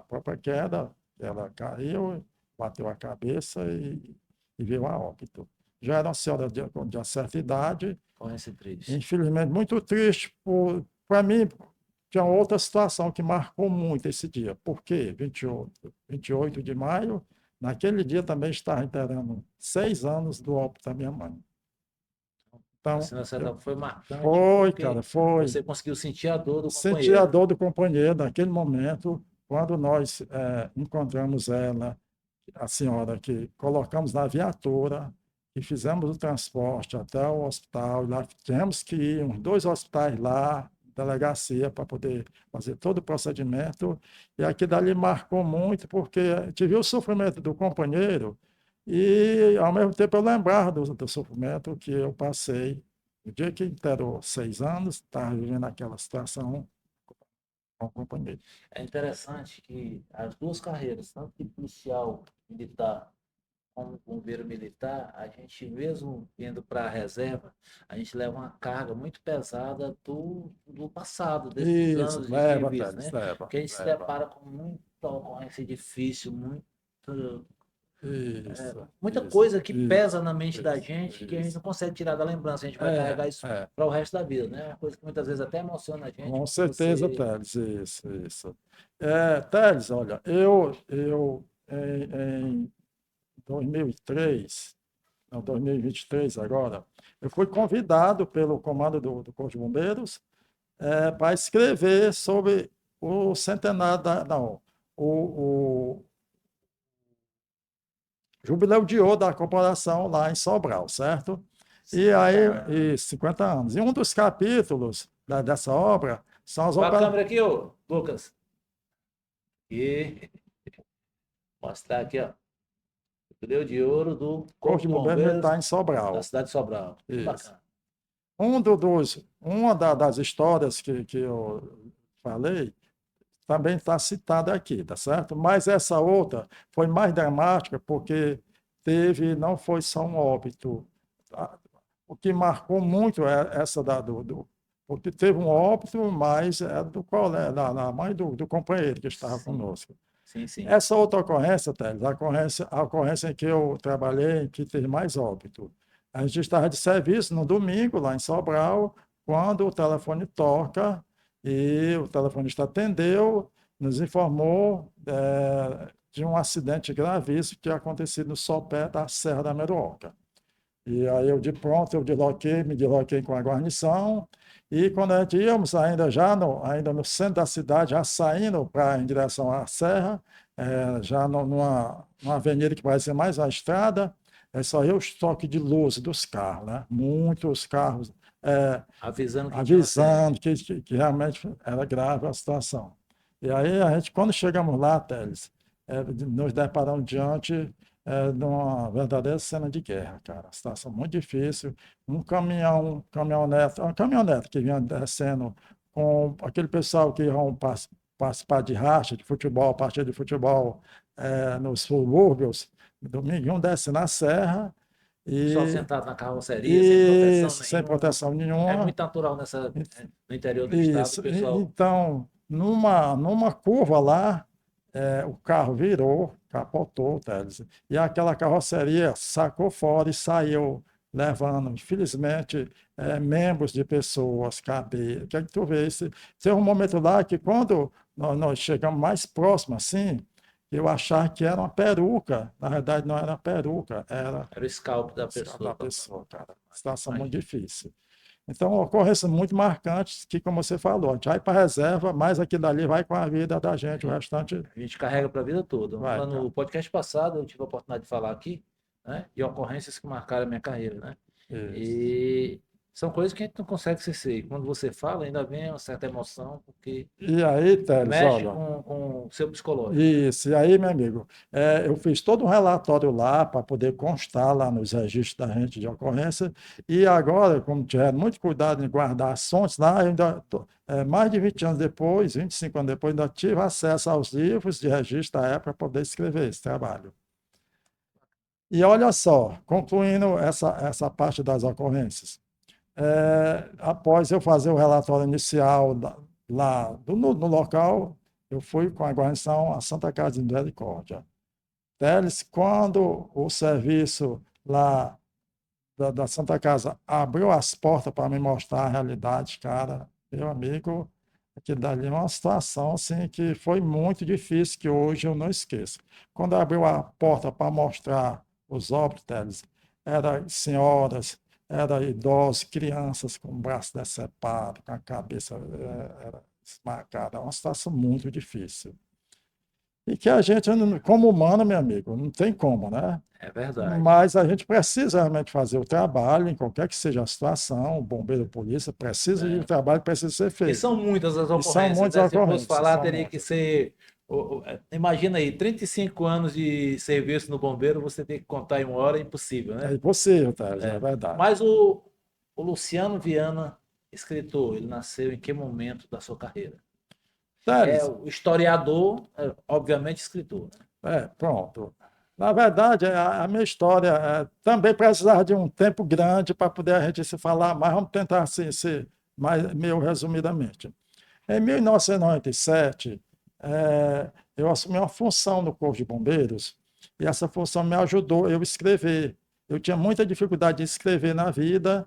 própria queda, ela caiu, bateu a cabeça e veio a óbito. Já era uma senhora de uma certa idade, Ocorrência triste. infelizmente muito triste. Para mim, tinha outra situação que marcou muito esse dia. Por quê? 28 de maio, naquele dia também estava inteirando 6 anos do óbito da minha mãe. Então, Assim, nessa etapa foi marcante, foi, porque cara, foi. você conseguiu sentir a dor do Senti a companheiro. dor do companheiro naquele momento, quando nós encontramos ela, a senhora que colocamos na viatura e fizemos o transporte até o hospital. E lá tivemos que ir uns 2 hospitais lá, delegacia, para poder fazer todo o procedimento. E aquilo dali marcou muito, porque a gente viu o sofrimento do companheiro e, ao mesmo tempo, eu lembrava do sofrimento que eu passei. No dia que inteirou 6 anos, estava vivendo aquela situação com o companheiro. É interessante que as duas carreiras, tanto de policial militar como bombeiro militar, a gente mesmo indo para a reserva, a gente leva uma carga muito pesada do passado, desses Isso, anos de leva, serviço, Teles, né? leva, Porque a gente se leva. depara com muita ocorrência difícil, Isso, muita isso, coisa que isso, pesa na mente da isso, gente que a gente isso. não consegue tirar da lembrança. A gente vai É, carregar isso é, para o resto da vida, né? Uma coisa que muitas vezes até emociona a gente com quando certeza, você. Teles, isso, isso. Teles, olha, eu em 2003, não, 2023 agora, eu fui convidado pelo comando do Corpo de Bombeiros para escrever sobre o centenário não, o jubileu de ouro da corporação lá em Sobral, certo? E 50 aí, anos. 50 anos. E um dos capítulos dessa obra são as Qual a operações. câmera aqui, ô, Lucas? E mostrar aqui, ó. Jubileu de ouro do Corpo Corpo de de Bombeiros Bombeiros Militar em da Sobral. cidade de Sobral. Que Isso. bacana. Das histórias que eu falei também está citada aqui, tá certo? Mas essa outra foi mais dramática porque não foi só um óbito. Tá? O que marcou muito é essa porque teve um óbito, mas é do colega, da mãe do companheiro que estava Sim, conosco. sim, sim. Essa outra ocorrência, Teles, a ocorrência em que eu trabalhei, que teve mais óbito. A gente estava de serviço no domingo, lá em Sobral, quando o telefone toca e o telefonista atendeu, nos informou de um acidente gravíssimo que tinha acontecido no sopé da Serra da Meruoca. E aí eu de pronto, me desloquei com a guarnição, e quando a gente íamos ainda no centro da cidade, já saindo em direção à serra, já numa avenida que parecia mais a estrada, só ia os toques de luz dos carros, né? Muitos carros Avisando que tinha um avisando acidente. que realmente era grave a situação. E aí a gente, quando chegamos lá, Teles, nos deparamos diante de uma verdadeira cena de guerra, cara. Situação muito difícil. Uma caminhonete que vinha descendo com aquele pessoal que iam participar de racha, de futebol, partida de futebol nos subúrbios, domingo, iam descer na serra Pessoal e, sentado na carroceria, sem e proteção sem nenhuma. proteção É nenhuma. muito natural no interior do estado, o Isso. pessoal. Então, numa curva lá, o carro virou, capotou, Teles, e aquela carroceria sacou fora e saiu levando, infelizmente, membros de pessoas, cabeça. O que é que tu vê? Teve um momento lá que quando nós chegamos mais próximo, assim, eu achava que era uma peruca. Na verdade, não era peruca, era Era o scalp da da pessoa. pessoa, cara. Situação muito Imagina. difícil. Então, ocorrências muito marcantes que, como você falou, a gente vai para a reserva, mas aquilo ali vai com a vida da gente, o restante A gente carrega para a vida toda. vai, Lá cara. no podcast passado, eu tive a oportunidade de falar aqui, né? E ocorrências que marcaram a minha carreira, né? Isso. E são coisas que a gente não consegue esquecer. Quando você fala, ainda vem uma certa emoção, porque E aí, Teles, mexe olha, com o seu psicológico. isso, e aí, meu amigo, eu fiz todo um relatório lá para poder constar lá nos registros da gente de ocorrência, e agora, como tiveram muito cuidado em guardar as fontes lá, eu ainda, mais de 20 anos depois, 25 anos depois, ainda tive acesso aos livros de registro da época para poder escrever esse trabalho. E olha só, concluindo essa parte das ocorrências, após eu fazer o relatório inicial lá no local, eu fui com a guarnição à Santa Casa de Misericórdia. Teles, quando o serviço lá da Santa Casa abriu as portas para me mostrar a realidade, cara, meu amigo, aquilo dali é uma situação assim, que foi muito difícil, que hoje eu não esqueço. Quando abriu a porta para mostrar os óbitos, Teles, eram senhoras, Era idosos, crianças com o braço decepado, com a cabeça era esmagada. É uma situação muito difícil. E que a gente, como humano, meu amigo, não tem como, né? É verdade. Mas a gente precisa realmente fazer o trabalho, em qualquer que seja a situação, o bombeiro, a polícia, precisa de o É. trabalho precisa ser E feito. são muitas as E são ocorrências, muitas né? Se fosse ocorrências, falar, são teria que muitas. ser. Imagina aí, 35 anos de serviço no bombeiro, você tem que contar em uma hora, é impossível, É né? impossível, Thales, é verdade. Mas o Luciano Viana, escritor, ele nasceu em que momento da sua carreira? É Thales, o historiador, obviamente escritor, né? pronto. Na verdade, a minha história também precisava de um tempo grande para poder a gente se falar, mas vamos tentar assim, ser mais, meio resumidamente. Em 1997, eu assumi uma função no Corpo de Bombeiros e essa função me ajudou eu escrever. Eu tinha muita dificuldade de escrever na vida.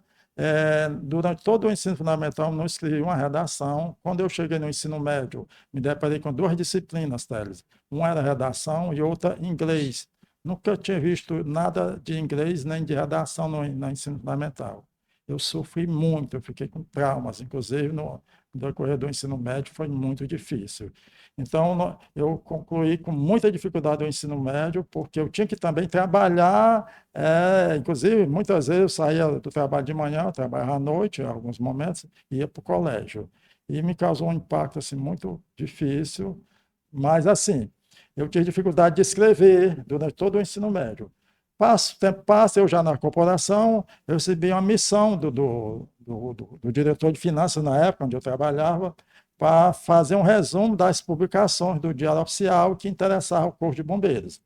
Durante todo o ensino fundamental, não escrevi uma redação. Quando eu cheguei no ensino médio, me deparei com duas disciplinas, Teles. Uma era redação e outra inglês. Nunca tinha visto nada de inglês nem de redação no ensino fundamental. Eu sofri muito, eu fiquei com traumas, inclusive no decorrer do ensino médio foi muito difícil. Então, eu concluí com muita dificuldade o ensino médio, porque eu tinha que também trabalhar, inclusive, muitas vezes eu saía do trabalho de manhã, eu trabalhava à noite, em alguns momentos, e ia para o colégio. E me causou um impacto assim, muito difícil, mas assim, eu tive dificuldade de escrever durante todo o ensino médio. Passa, o tempo passa, eu já na corporação, eu recebi uma missão do diretor de finanças na época, onde eu trabalhava, para fazer um resumo das publicações do Diário Oficial que interessavam o Corpo de Bombeiros.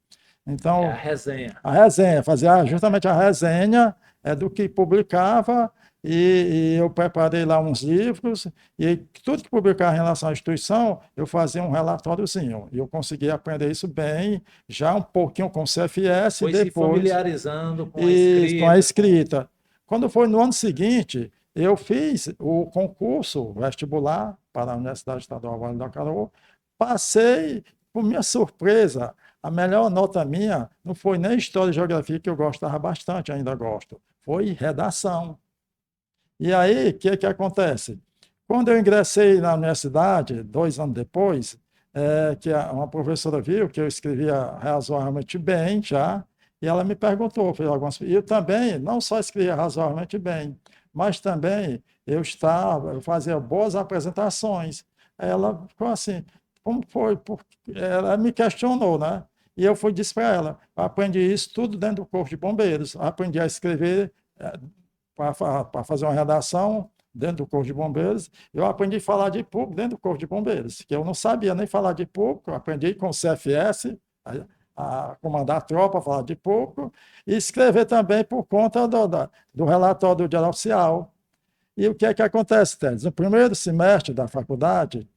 É a Então, resenha. a resenha, fazia justamente a resenha do que publicava, e eu preparei lá uns livros, e tudo que publicava em relação à instituição, eu fazia um relatóriozinho, e eu consegui aprender isso bem, já um pouquinho com o CFS, e Foi se depois familiarizando com a com a escrita, com. escrita. Quando foi no ano seguinte, eu fiz o concurso vestibular para a Universidade Estadual Vale do Acaraú, passei, por minha surpresa, a melhor nota minha não foi nem História e Geografia, que eu gostava bastante, ainda gosto, foi redação. E aí, o que acontece? Quando eu ingressei na universidade, 2 anos depois, que uma professora viu que eu escrevia razoavelmente bem já, e ela me perguntou, fez algumas. E eu também, não só escrevia razoavelmente bem, mas também eu fazia boas apresentações. Ela ficou assim, como foi? Ela me questionou, né? E eu fui disse para ela, aprendi isso tudo dentro do Corpo de Bombeiros, aprendi a escrever para fazer uma redação dentro do Corpo de Bombeiros, eu aprendi a falar de público dentro do Corpo de Bombeiros, que eu não sabia nem falar de público, eu aprendi com o CFS, a comandar a tropa, falar de público, e escrever também por conta do relatório do Diário Oficial. E o que é que acontece, Teles? No primeiro semestre da faculdade,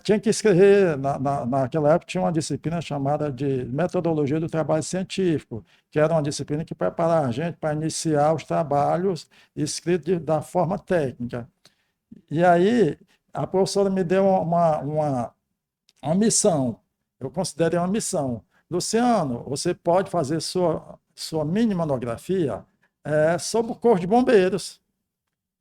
tinha que escrever, naquela época tinha uma disciplina chamada de Metodologia do Trabalho Científico, que era uma disciplina que preparava a gente para iniciar os trabalhos escritos da forma técnica. E aí, a professora me deu uma missão, eu considerei uma missão. Luciano, você pode fazer sua mini monografia sobre o Corpo de Bombeiros.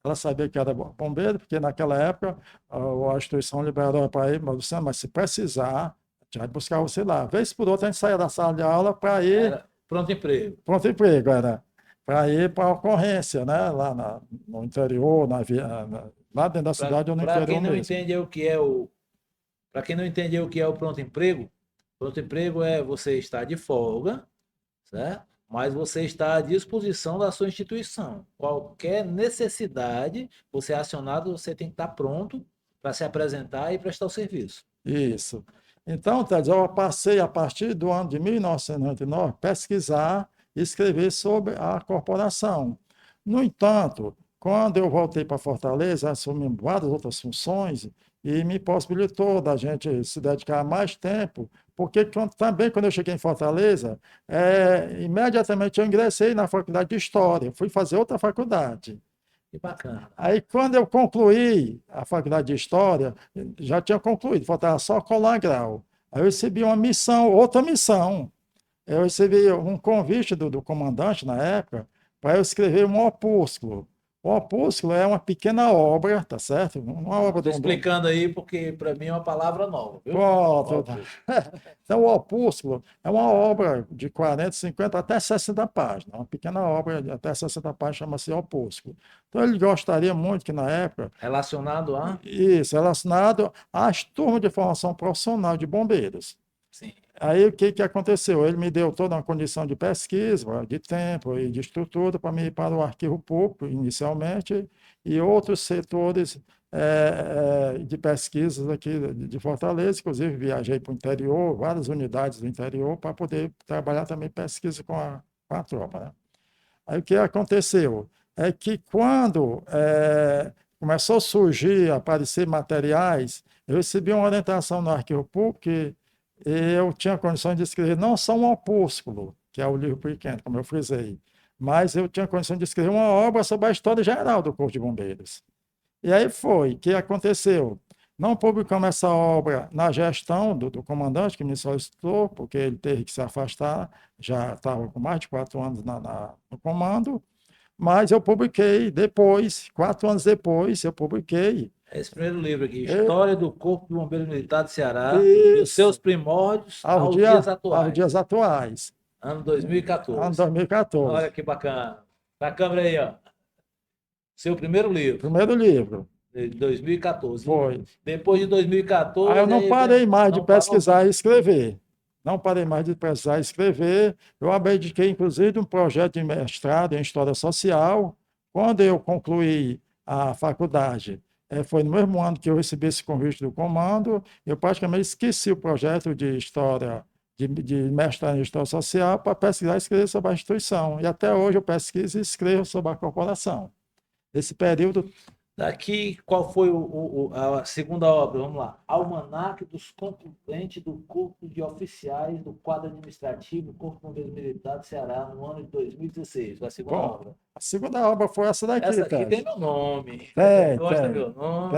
Ela sabia que era bombeiro, porque naquela época a instituição liberou para ele, mas se precisar, a gente vai buscar você lá. Vez por outra, a gente saía da sala de aula para ir, Era pronto emprego. pronto emprego, era, para ir para a ocorrência, né? Lá no interior, lá dentro da cidade ou no Para interior quem não mesmo. entende o que é para quem não entendeu o que é o pronto emprego é você estar de folga, certo? Mas você está à disposição da sua instituição. Qualquer necessidade, você é acionado, você tem que estar pronto para se apresentar e prestar o serviço. Isso. Então, Teddy, eu passei, a partir do ano de 1999, pesquisar e escrever sobre a corporação. No entanto, quando eu voltei para Fortaleza, assumi várias outras funções e me possibilitou da gente se dedicar mais tempo, porque também quando eu cheguei em Fortaleza, imediatamente eu ingressei na faculdade de História, fui fazer outra faculdade. Que bacana. Aí, quando eu concluí a faculdade de História, já tinha concluído, faltava só colar grau. Aí eu recebi uma missão, outra missão. Eu recebi um convite do comandante na época para eu escrever um opúsculo. O opúsculo é uma pequena obra, tá certo? Uma obra Estou de um. explicando aí porque para mim é uma palavra nova, viu? Pronto. Opúsculo. Então, o opúsculo é uma obra de 40, 50 até 60 páginas. Uma pequena obra de até 60 páginas chama-se opúsculo. Então, ele gostaria muito que, na época, Relacionado a? isso, relacionado às turmas de formação profissional de bombeiros. Sim. Aí, o que aconteceu? Ele me deu toda uma condição de pesquisa, de tempo e de estrutura para mim ir para o arquivo público, inicialmente, e outros setores de pesquisas aqui de Fortaleza. Inclusive, viajei para o interior, várias unidades do interior, para poder trabalhar também pesquisa com a tropa, né? Aí, o que aconteceu? É que quando começou a surgir, a aparecer materiais, eu recebi uma orientação no arquivo público que eu tinha condições de escrever não só um opúsculo, que é o livro pequeno, como eu frisei, mas eu tinha condições de escrever uma obra sobre a história geral do Corpo de Bombeiros. E aí foi que aconteceu. Não publicamos essa obra na gestão do comandante que me solicitou, porque ele teve que se afastar, já estava com mais de 4 anos no comando, mas eu publiquei depois, 4 anos depois, eu publiquei. Esse primeiro livro aqui, E- História do Corpo de Bombeiros Militar do Ceará, dos seus Isso, primórdios aos dias aos atuais, dias atuais, ano ano 2014. Olha 2014. que bacana. Na câmera aí, ó. Seu primeiro livro, Primeiro livro, de 2014. foi. Depois de Aí eu 2014, não aí parei mais de não parou pesquisar e mais. escrever. Não parei mais de pesquisar e escrever. Eu abdiquei, inclusive, de um projeto de mestrado em História Social. Quando eu concluí a faculdade, foi no mesmo ano que eu recebi esse convite do comando, eu praticamente esqueci o projeto de História, de mestrado em História Social, para pesquisar e escrever sobre a instituição. E até hoje eu pesquiso e escrevo sobre a corporação. Esse período. Daqui, qual foi a segunda obra? Vamos lá. Almanaque dos Componentes do Corpo de Oficiais do Quadro Administrativo Corpo de Bombeiros Militar do Ceará, no ano de 2016. Foi a segunda Bom, obra. a segunda obra foi essa daqui, Essa aqui tem Tese. meu nome. Tem, Consta tem, meu nome.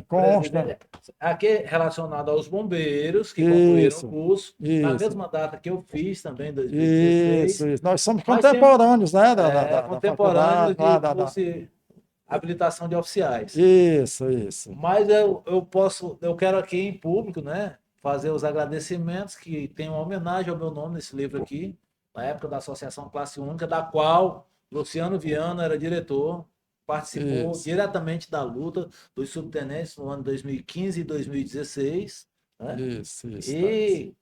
consta. Presidente. Aqui é relacionado aos bombeiros que concluíram o Isso, curso, na isso, mesma data que eu fiz também, em 2016. isso. Nós somos Mas sempre contemporâneos, né, da contemporâneos faculdade, de curso de habilitação de oficiais. Isso. Mas eu quero aqui em público, né, fazer os agradecimentos que tem uma homenagem ao meu nome nesse livro aqui, na época da Associação Classe Única, da qual Luciano Viana era diretor, participou Isso, diretamente da luta dos subtenentes no ano 2015 e 2016, né? Tese. E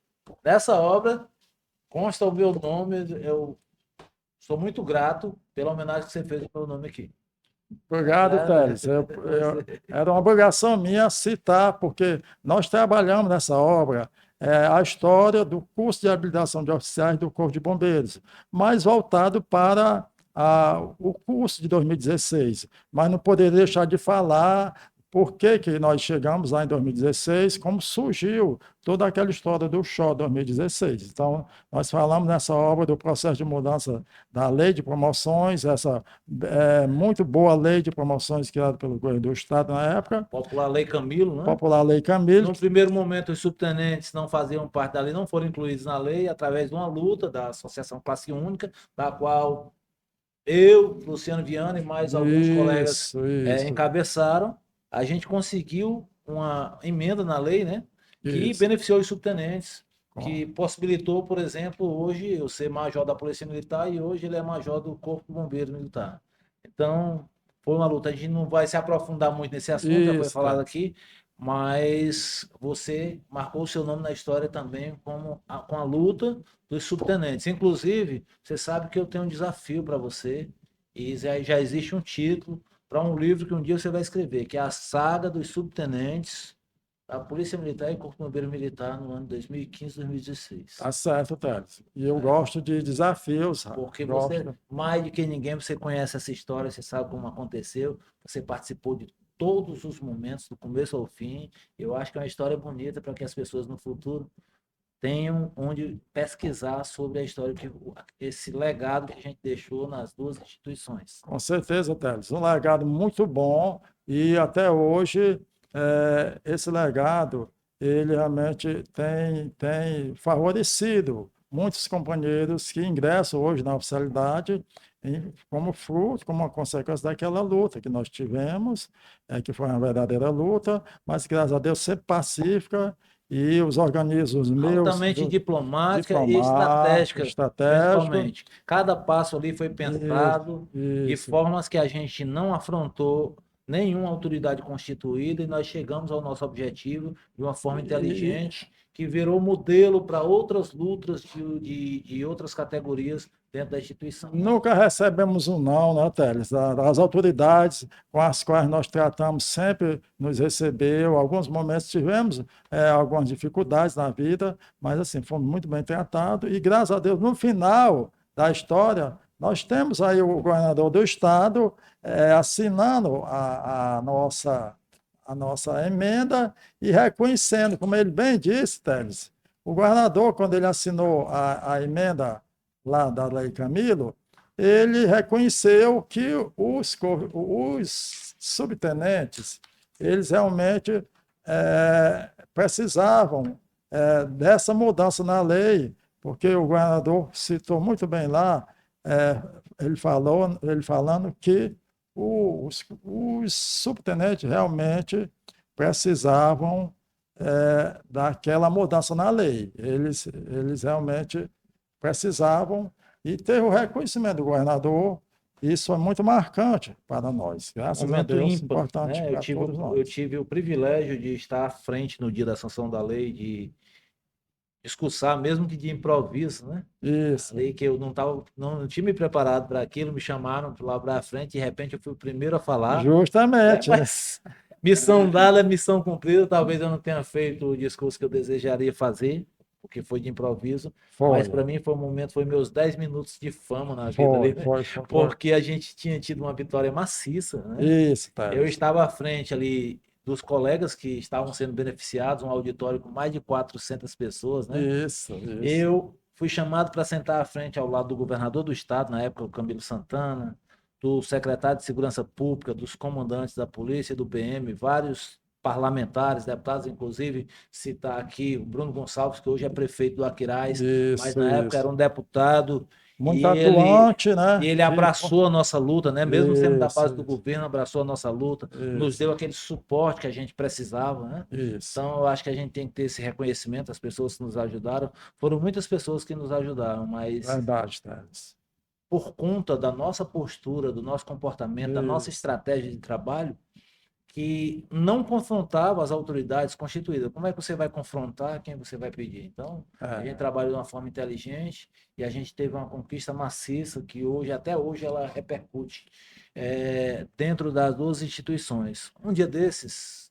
nessa obra consta o meu nome, eu sou muito grato pela homenagem que você fez ao meu nome aqui. Obrigado, Teles. Era uma obrigação minha citar, porque nós trabalhamos nessa obra a história do curso de habilitação de oficiais do Corpo de Bombeiros, mais voltado para o curso de 2016. Mas não poderia deixar de falar por que nós chegamos lá em 2016, como surgiu toda aquela história do show 2016. Então, nós falamos nessa obra do processo de mudança da lei de promoções, essa muito boa lei de promoções criada pelo governo do Estado na época, Popular Lei Camilo, né? popular lei Camilo. No primeiro momento, os subtenentes não faziam parte da lei, não foram incluídos na lei, através de uma luta da Associação Classe Única, da qual eu, Luciano Viana e mais alguns colegas Isso, encabeçaram. A gente conseguiu uma emenda na lei, né, que isso. beneficiou os subtenentes, que possibilitou, por exemplo, hoje eu ser major da Polícia Militar e hoje ele é major do Corpo de Bombeiros Militar. Então, foi uma luta. A gente não vai se aprofundar muito nesse assunto, já foi Isso, falado Teles. aqui, mas você marcou o seu nome na história também com a luta dos subtenentes. Inclusive, você sabe que eu tenho um desafio para você, e já existe um título para um livro que um dia você vai escrever, que é a Saga dos Subtenentes da Polícia Militar e Corpo de Bombeiro Militar no ano 2015 2016. Tá certo, Teles. E eu gosto de desafios. Porque você, Gosto. mais do que ninguém, você conhece essa história, você sabe como aconteceu, você participou de todos os momentos, do começo ao fim. Eu acho que é uma história bonita para que as pessoas no futuro tenham onde pesquisar sobre a história, esse legado que a gente deixou nas duas instituições. Com certeza, Teles. Um legado muito bom e até hoje esse legado ele realmente tem favorecido muitos companheiros que ingressam hoje na oficialidade como fruto, como uma consequência daquela luta que nós tivemos, que foi uma verdadeira luta, mas graças a Deus sempre pacífica, e os organismos meus, Altamente diplomática e diplomáticos, estratégica, estratégicos, principalmente. Cada passo ali foi pensado de isso. formas que a gente não afrontou nenhuma autoridade constituída e nós chegamos ao nosso objetivo de uma forma inteligente, que virou modelo para outras lutas de outras categorias dentro da instituição. Nunca recebemos um não, né, Teles? As autoridades com as quais nós tratamos sempre nos recebeu. Alguns momentos tivemos algumas dificuldades na vida, mas assim, fomos muito bem tratados. E graças a Deus, no final da história, nós temos aí o governador do estado assinando a nossa emenda e reconhecendo, como ele bem disse, Teles, o governador, quando ele assinou a emenda lá da Lei Camilo, ele reconheceu que os subtenentes, eles realmente precisavam dessa mudança na lei, porque o governador citou muito bem lá, ele falando que os subtenentes realmente precisavam daquela mudança na lei. Eles realmente precisavam e teve o reconhecimento do governador. Isso é muito marcante para nós. Graças a Deus, Ímpar, importante né? para todos Eu nós. tive o privilégio de estar à frente no dia da sanção da lei, de discursar, mesmo que de improviso, né? Isso. A lei que eu não tinha me preparado para aquilo, me chamaram lá para frente, de repente eu fui o primeiro a falar. Justamente. Mas missão dada, missão cumprida. Talvez eu não tenha feito o discurso que eu desejaria fazer, porque foi de improviso, mas para mim foi um momento, foi meus 10 minutos de fama na vida ali, né? Porque a gente tinha tido uma vitória maciça, né? Isso, tá. Eu estava à frente ali dos colegas que estavam sendo beneficiados, um auditório com mais de 400 pessoas, né? Isso. Eu fui chamado para sentar à frente ao lado do governador do estado, na época, o Camilo Santana, do secretário de Segurança Pública, dos comandantes da polícia e do PM, vários parlamentares, deputados, inclusive citar aqui o Bruno Gonçalves, que hoje é prefeito do Aquiraz, mas na época era um deputado muito atuante, né? E ele abraçou a nossa luta, né? Mesmo sendo da base do Isso. governo, abraçou a nossa luta, nos deu aquele suporte que a gente precisava, né? Então, eu acho que a gente tem que ter esse reconhecimento, as pessoas que nos ajudaram. Foram muitas pessoas que nos ajudaram, mas Verdade, Teles. por conta da nossa postura, do nosso comportamento, da nossa estratégia de trabalho, que não confrontava as autoridades constituídas. Como é que você vai confrontar quem você vai pedir? Então, a gente trabalhou de uma forma inteligente e a gente teve uma conquista maciça que hoje, até hoje, ela repercute dentro das duas instituições. Um dia desses,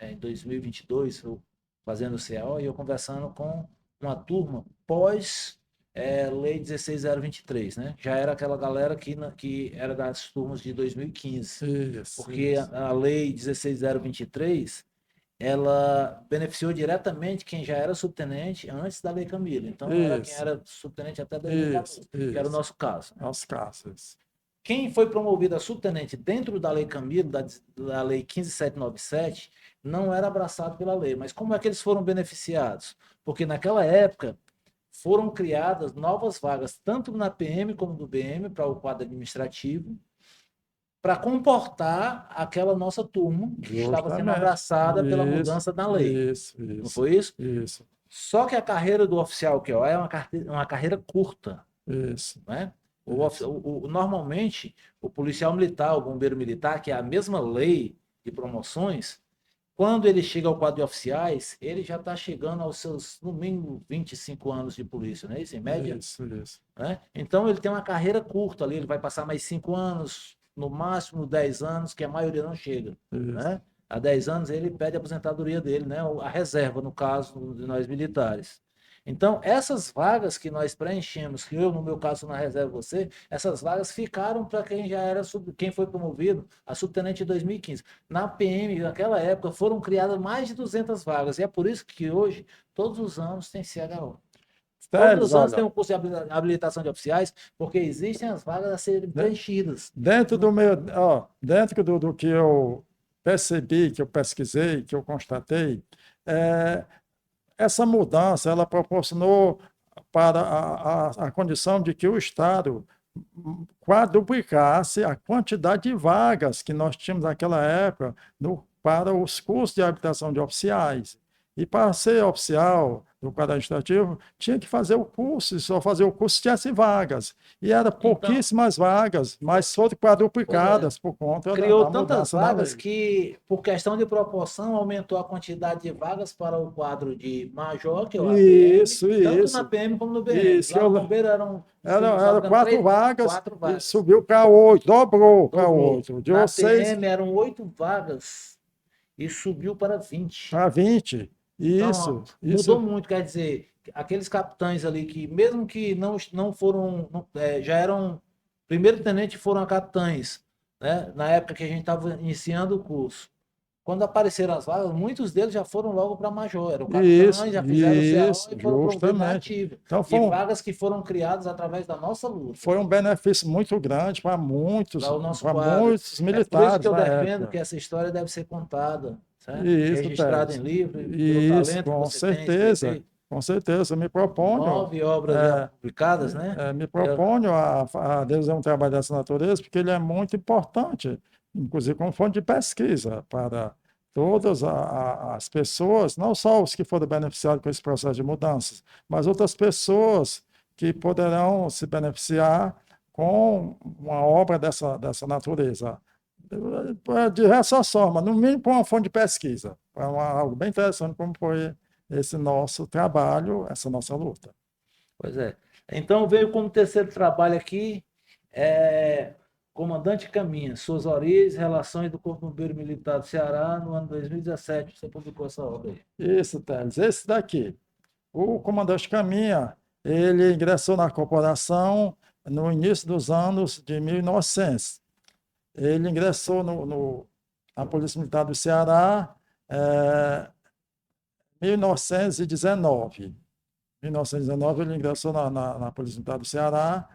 em 2022, eu fazendo o CAO e eu conversando com uma turma pós Lei 16.023, né? Já era aquela galera que era das turmas de 2015. Porque a Lei 16.023, ela beneficiou diretamente quem já era subtenente antes da Lei Camilo. Então, era quem era subtenente até 2014, que era o nosso caso. Nosso caso. Quem foi promovido a subtenente dentro da Lei Camilo, da Lei 15.797, não era abraçado pela lei. Mas como é que eles foram beneficiados? Porque naquela época foram criadas novas vagas, tanto na PM como no BM, para o quadro administrativo, para comportar aquela nossa turma que estava sendo abraçada pela mudança da lei. Não foi isso? Isso. Só que a carreira do oficial QO é uma carreira curta. Isso. Né? Normalmente, o policial militar, o bombeiro militar, que é a mesma lei de promoções, quando ele chega ao quadro de oficiais, ele já está chegando aos seus, no mínimo, 25 anos de polícia, não é isso? Em média? Isso. Né? Então, ele tem uma carreira curta ali, ele vai passar mais 5 anos, no máximo 10 anos, que a maioria não chega. Né? Há 10 anos, ele pede a aposentadoria dele, né? A reserva, no caso de nós militares. Então, essas vagas que nós preenchemos, que eu, no meu caso, na reserva você, essas vagas ficaram para quem já era, quem foi promovido a subtenente em 2015. Na PM, naquela época, foram criadas mais de 200 vagas, e é por isso que hoje, todos os anos, tem CHO. Todos os anos tem um curso de habilitação de oficiais, porque existem as vagas a serem preenchidas. Dentro do que eu percebi, que eu pesquisei, que eu constatei, essa mudança ela proporcionou para a condição de que o Estado quadruplicasse a quantidade de vagas que nós tínhamos naquela época para os cursos de habilitação de oficiais. E para ser oficial do quadro administrativo, tinha que fazer o curso, e só fazer o curso se tivesse vagas. E eram Então, pouquíssimas vagas, mas foram pois é, quadruplicadas por conta criou da tantas mudança da vagas lei. que, por questão de proporção, aumentou a quantidade de vagas para o quadro de major, que é o APM, Isso, tanto na isso. PM como no BM. Isso, Lá no bombeiro eram, se não era me engano, quatro vagas quatro e vagas. subiu para oito, dobrou para Dobrou. oito. De Na vocês PM eram 8 vagas e subiu para 20. para 20. Então, Isso, mudou isso. muito, quer dizer, aqueles capitães ali que, mesmo que não foram, já eram primeiro tenente, foram capitães, né? Na época que a gente estava iniciando o curso. Quando apareceram as vagas, muitos deles já foram logo para major, eram Isso, capitães, já fizeram o CAO isso, e foram promovidos na justamente. ativa. Então E vagas que foram criadas através da nossa luta, foi um benefício muito grande para o nosso para quadro. muitos É por isso que militares eu na defendo que época. essa história deve ser contada, certo? Isso, Registrada em Teles. livro, pelo Isso, talento que com você tem, certeza, escrever. com certeza. Me proponho, 9 obras já é, publicadas, né? me proponho a desenvolver um trabalho dessa natureza, porque ele é muito importante, inclusive como fonte de pesquisa para todas as pessoas, não só os que foram beneficiados com esse processo de mudanças, mas outras pessoas que poderão se beneficiar com uma obra dessa natureza. De diversas formas, no mínimo para uma fonte de pesquisa, para algo bem interessante como foi esse nosso trabalho, essa nossa luta. Pois é. Então veio como terceiro trabalho aqui, é, Comandante Caminha, suas origens, relações do Corpo Bombeiro Militar do Ceará no ano 2017. Você publicou essa obra aí. Isso, Teles, esse daqui. O comandante Caminha, ele ingressou na corporação no início dos anos de 1900. Ele ingressou na Polícia Militar do Ceará em 1919. 1919 ele ingressou na Polícia Militar do Ceará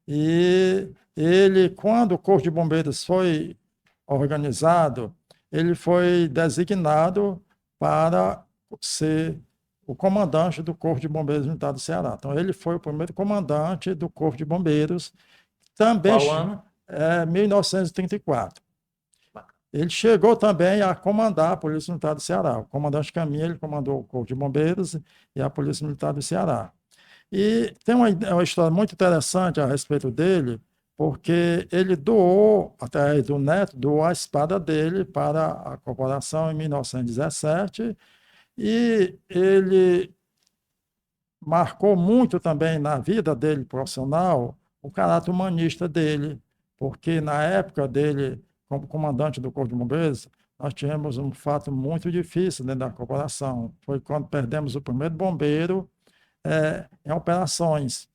e ele, quando o Corpo de Bombeiros foi organizado, ele foi designado para ser o comandante do Corpo de Bombeiros Militar do Ceará. Então, ele foi o primeiro comandante do Corpo de Bombeiros, também Qual ano? 1934. Ele chegou também a comandar a Polícia Militar do Ceará. O comandante Caminha, ele comandou o Corpo de Bombeiros e a Polícia Militar do Ceará. E tem uma história muito interessante a respeito dele, porque ele doou, através do neto, doou a espada dele para a corporação em 1917, e ele marcou muito também na vida dele profissional o caráter humanista dele, porque na época dele, como comandante do Corpo de Bombeiros, nós tivemos um fato muito difícil dentro da corporação. Foi quando perdemos o primeiro bombeiro em operações.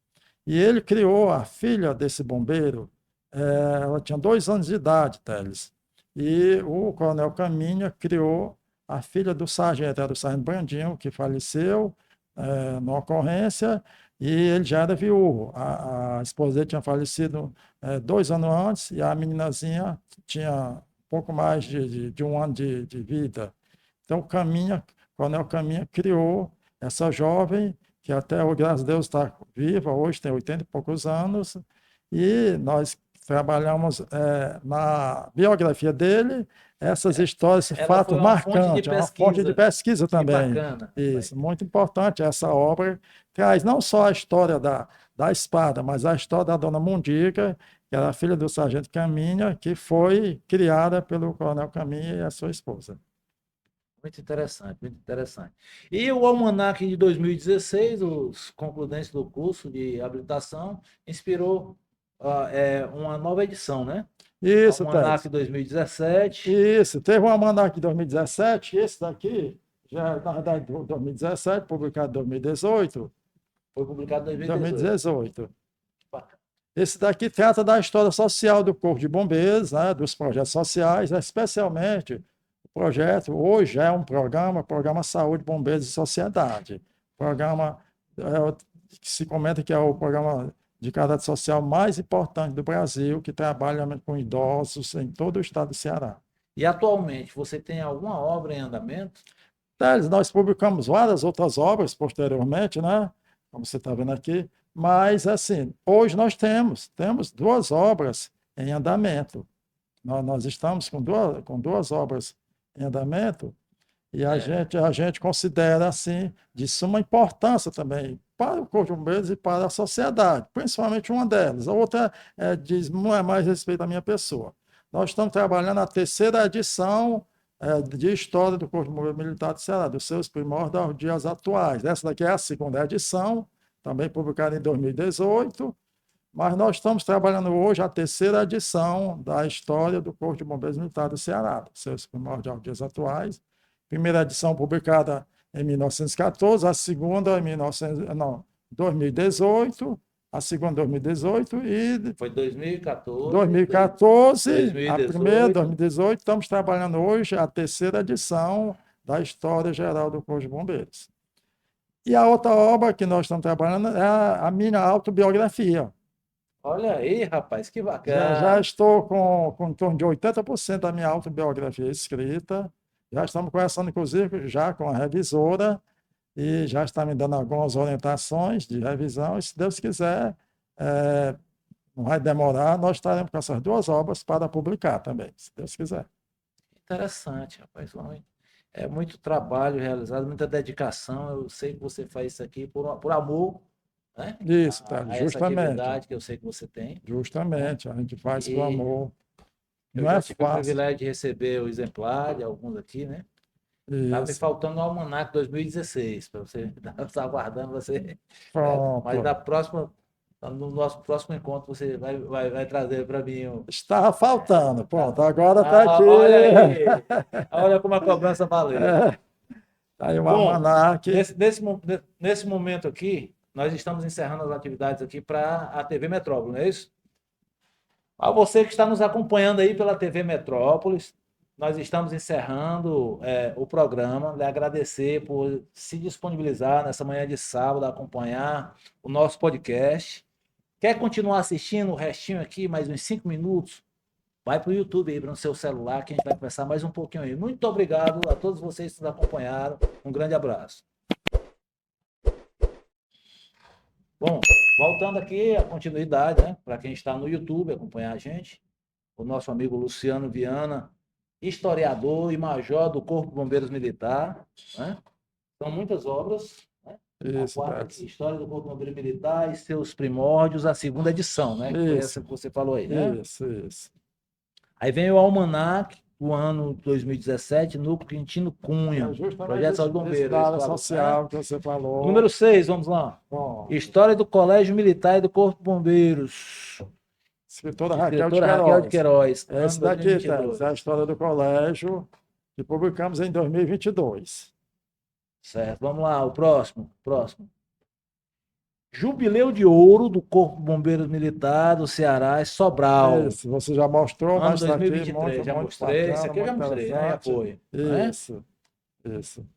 E ele criou a filha desse bombeiro, ela tinha 2 anos de idade, Teles. E o coronel Caminha criou a filha do sargento, era o sargento Brandinho, que faleceu na ocorrência, e ele já era viúvo. A esposa dele tinha falecido 2 anos antes, e a meninazinha tinha pouco mais de 1 ano de vida. Então, o coronel Caminha criou essa jovem, que até, graças a Deus, está viva, hoje tem 80 e poucos anos, e nós trabalhamos na biografia dele, essas histórias, esses Ela fatos foi uma fonte de marcantes, é uma fonte de pesquisa. pesquisa Que também. bacana. Isso, muito importante. Essa obra traz não só a história da espada, mas a história da dona Mundica, que era a filha do sargento Caminha, que foi criada pelo coronel Caminha e a sua esposa. Muito interessante, muito interessante. E o almanaque de 2016, os concludentes do curso de habilitação, inspirou uma nova edição, né? Isso, Almanaque Teles. 2017. Isso, teve um almanaque em 2017, esse daqui, já na verdade, 2017, publicado em 2018. Foi publicado em 2018. 2018. Bacana. Esse daqui trata da história social do Corpo de Bombeiros, né, dos projetos sociais, especialmente o projeto, hoje é um programa Saúde, Bombeiros e Sociedade. Programa que se comenta que é o programa de caráter social mais importante do Brasil, que trabalha com idosos em todo o estado do Ceará. E atualmente, você tem alguma obra em andamento? Teles, nós publicamos várias outras obras posteriormente, né? Como você está vendo aqui. Mas, assim, hoje nós temos duas obras em andamento. Nós estamos com duas obras em andamento e a gente considera, assim, de suma importância também para o Corpo de Bombeiros e para a sociedade, principalmente uma delas. A outra diz mais respeito à minha pessoa. Nós estamos trabalhando a terceira edição de História do Corpo de Bombeiros Militar do Ceará, dos seus primórdios aos dias atuais. Essa daqui é a segunda edição, também publicada em 2018. Mas nós estamos trabalhando hoje a terceira edição da história do Corpo de Bombeiros Militar do Ceará, seus primórdios aos dias atuais. Primeira edição publicada em 1914, a segunda em 2018, a segunda em 2018 e Foi 2014. 2014, 2018. a primeira 2018. Estamos trabalhando hoje a terceira edição da História Geral do Corpo de Bombeiros. E a outra obra que nós estamos trabalhando é a minha autobiografia. Olha aí, rapaz, que Já bacana. estou com em torno de 80% da minha autobiografia escrita. Já estamos conversando, inclusive, já com a revisora, e já está me dando algumas orientações de revisão. E, se Deus quiser, não vai demorar, nós estaremos com essas duas obras para publicar também, se Deus quiser. Interessante, rapaz. É muito trabalho realizado, muita dedicação. Eu sei que você faz isso aqui por amor, né? Isso, A essa justamente. atividade que eu sei que você tem. Justamente, a gente faz por E amor. eu Não já é tive o fácil. privilégio de receber o exemplar de alguns aqui, né? Tá me Isso. faltando o Almanac 2016, para você estar aguardando você. Mas Pronto. no nosso próximo encontro, você vai trazer para mim. Estava faltando. Pronto, agora está aqui. Olha aí! Olha como a cobrança valeu. Está aí o Bom, almanaque. nesse momento aqui, nós estamos encerrando as atividades aqui para a TV Metrópole, não é isso? A você que está nos acompanhando aí pela TV Metrópolis, nós estamos encerrando o programa. Lhe agradecer por se disponibilizar nessa manhã de sábado a acompanhar o nosso podcast. Quer continuar assistindo o restinho aqui, mais uns 5 minutos? Vai para o YouTube aí, no seu celular, que a gente vai conversar mais um pouquinho aí. Muito obrigado a todos vocês que nos acompanharam. Um grande abraço. Bom, voltando aqui a continuidade, né? Para quem está no YouTube acompanhar a gente, o nosso amigo Luciano Viana, historiador e major do Corpo de Bombeiros Militar, né? São muitas obras, né? Isso, A quarta aqui, História do Corpo de Bombeiros Militar e seus primórdios, a segunda edição, né? Que foi essa que você falou aí, né? Isso. Aí vem o Almanac, o ano 2017, Núcleo Quintino Cunha, Projeto de Saúde de Bombeiros. Área social, né? Que você falou. Número 6, vamos lá. Bom, História do Colégio Militar e do Corpo de Bombeiros. Escritora Raquel de Queiroz. Esse daqui, Teles, é a história do colégio que publicamos em 2022. Certo, vamos lá, o próximo. Jubileu de Ouro do Corpo de Bombeiros Militar do Ceará, Sobral. Esse, você já mostrou, ano mas está aqui 2023, já mostrei. Esse aqui eu já mostrei, né? Apoio. Isso.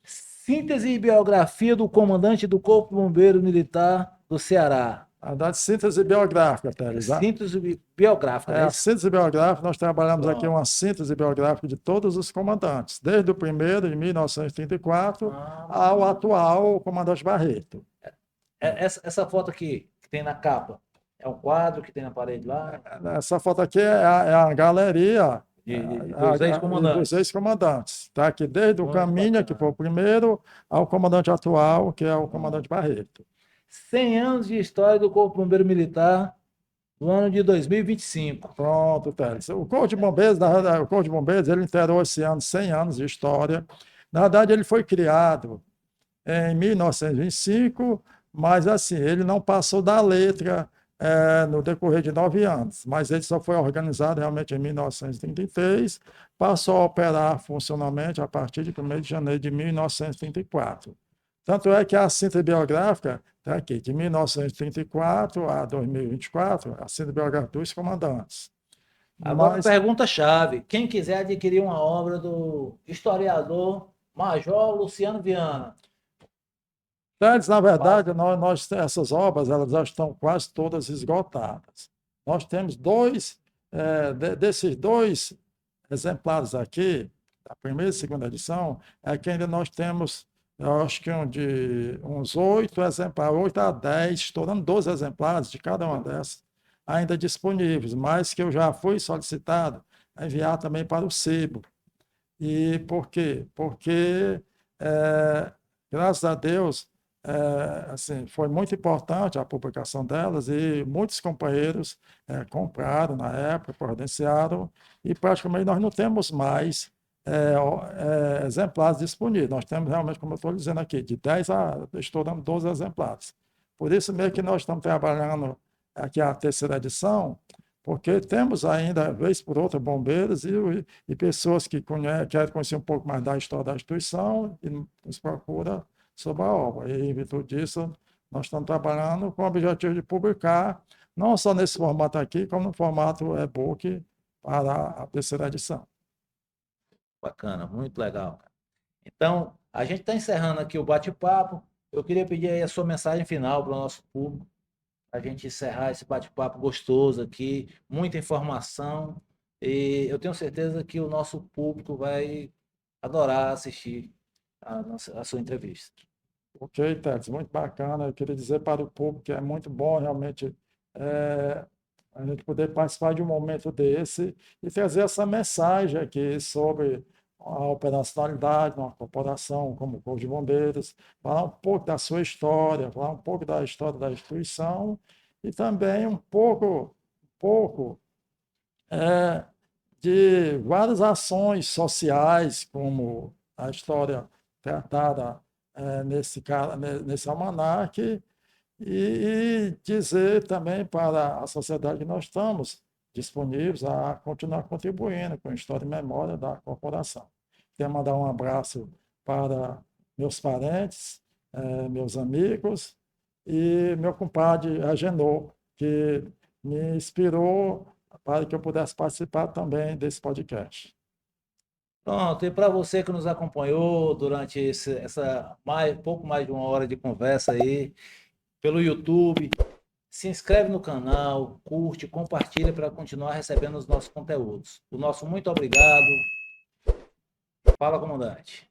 Síntese e biografia do comandante do Corpo de Bombeiros Militar do Ceará. A da síntese biográfica, Teles. Síntese biográfica. A síntese biográfica, nós trabalhamos aqui uma síntese biográfica de todos os comandantes, desde o primeiro, de 1934, ao atual comandante Barreto. Essa foto aqui, que tem na capa, é um quadro que tem na parede lá? Essa foto aqui é a galeria dos ex-comandantes. Está aqui desde o Caminha, que foi o primeiro, ao comandante atual, que é o comandante Barreto. 100 anos de história do Corpo Bombeiro Militar no ano de 2025. Pronto, Teles. O Corpo de Bombeiros, ele integrou esse ano 100 anos de história. Na verdade, ele foi criado em 1925, mas assim, ele não passou da letra no decorrer de 9 anos, mas ele só foi organizado realmente em 1933, passou a operar funcionalmente a partir de 1º de janeiro de 1934. Tanto é que a síntese biográfica está aqui, de 1934 a 2024, a síntese biográfica dos comandantes. Agora, pergunta-chave: quem quiser adquirir uma obra do historiador Major Luciano Viana? Teles, na verdade, essas obras elas já estão quase todas esgotadas. Nós temos desses 2 exemplares aqui, da primeira e segunda edição, é que ainda nós temos, eu acho que de uns 8 exemplares, 8 a 10, estourando 12 exemplares de cada uma dessas, ainda disponíveis, mas que eu já fui solicitado a enviar também para o sebo. E por quê? Porque, graças a Deus, assim, foi muito importante a publicação delas e muitos companheiros compraram na época, providenciaram, e praticamente nós não temos mais exemplares disponíveis. Nós temos realmente, como eu estou dizendo aqui, de 10 a estourando 12 exemplares. Por isso mesmo que nós estamos trabalhando aqui a terceira edição, porque temos ainda, vez por outra, bombeiros e pessoas que querem conhecer um pouco mais da história da instituição e nos procura sobre a obra. E, em virtude disso, nós estamos trabalhando com o objetivo de publicar, não só nesse formato aqui, como no formato e-book para a terceira edição. Bacana, muito legal. Então, a gente está encerrando aqui o bate-papo. Eu queria pedir aí a sua mensagem final para o nosso público, a gente encerrar esse bate-papo gostoso aqui, muita informação, e eu tenho certeza que o nosso público vai adorar assistir a sua entrevista. Ok, Tedes, muito bacana. Eu queria dizer para o público que é muito bom realmente é, a gente poder participar de um momento desse e trazer essa mensagem aqui sobre a operacionalidade de uma corporação como o Corpo de Bombeiros, falar um pouco da sua história, falar um pouco da história da instituição e também um pouco de várias ações sociais, como a história tratada nesse almanaque, e dizer também para a sociedade que nós estamos disponíveis a continuar contribuindo com a história e memória da corporação. Quero mandar um abraço para meus parentes, meus amigos e meu compadre Agenor, que me inspirou para que eu pudesse participar também desse podcast. Pronto, e para você que nos acompanhou durante pouco mais de uma hora de conversa aí, pelo YouTube, se inscreve no canal, curte, compartilha para continuar recebendo os nossos conteúdos. O nosso muito obrigado. Fala, comandante.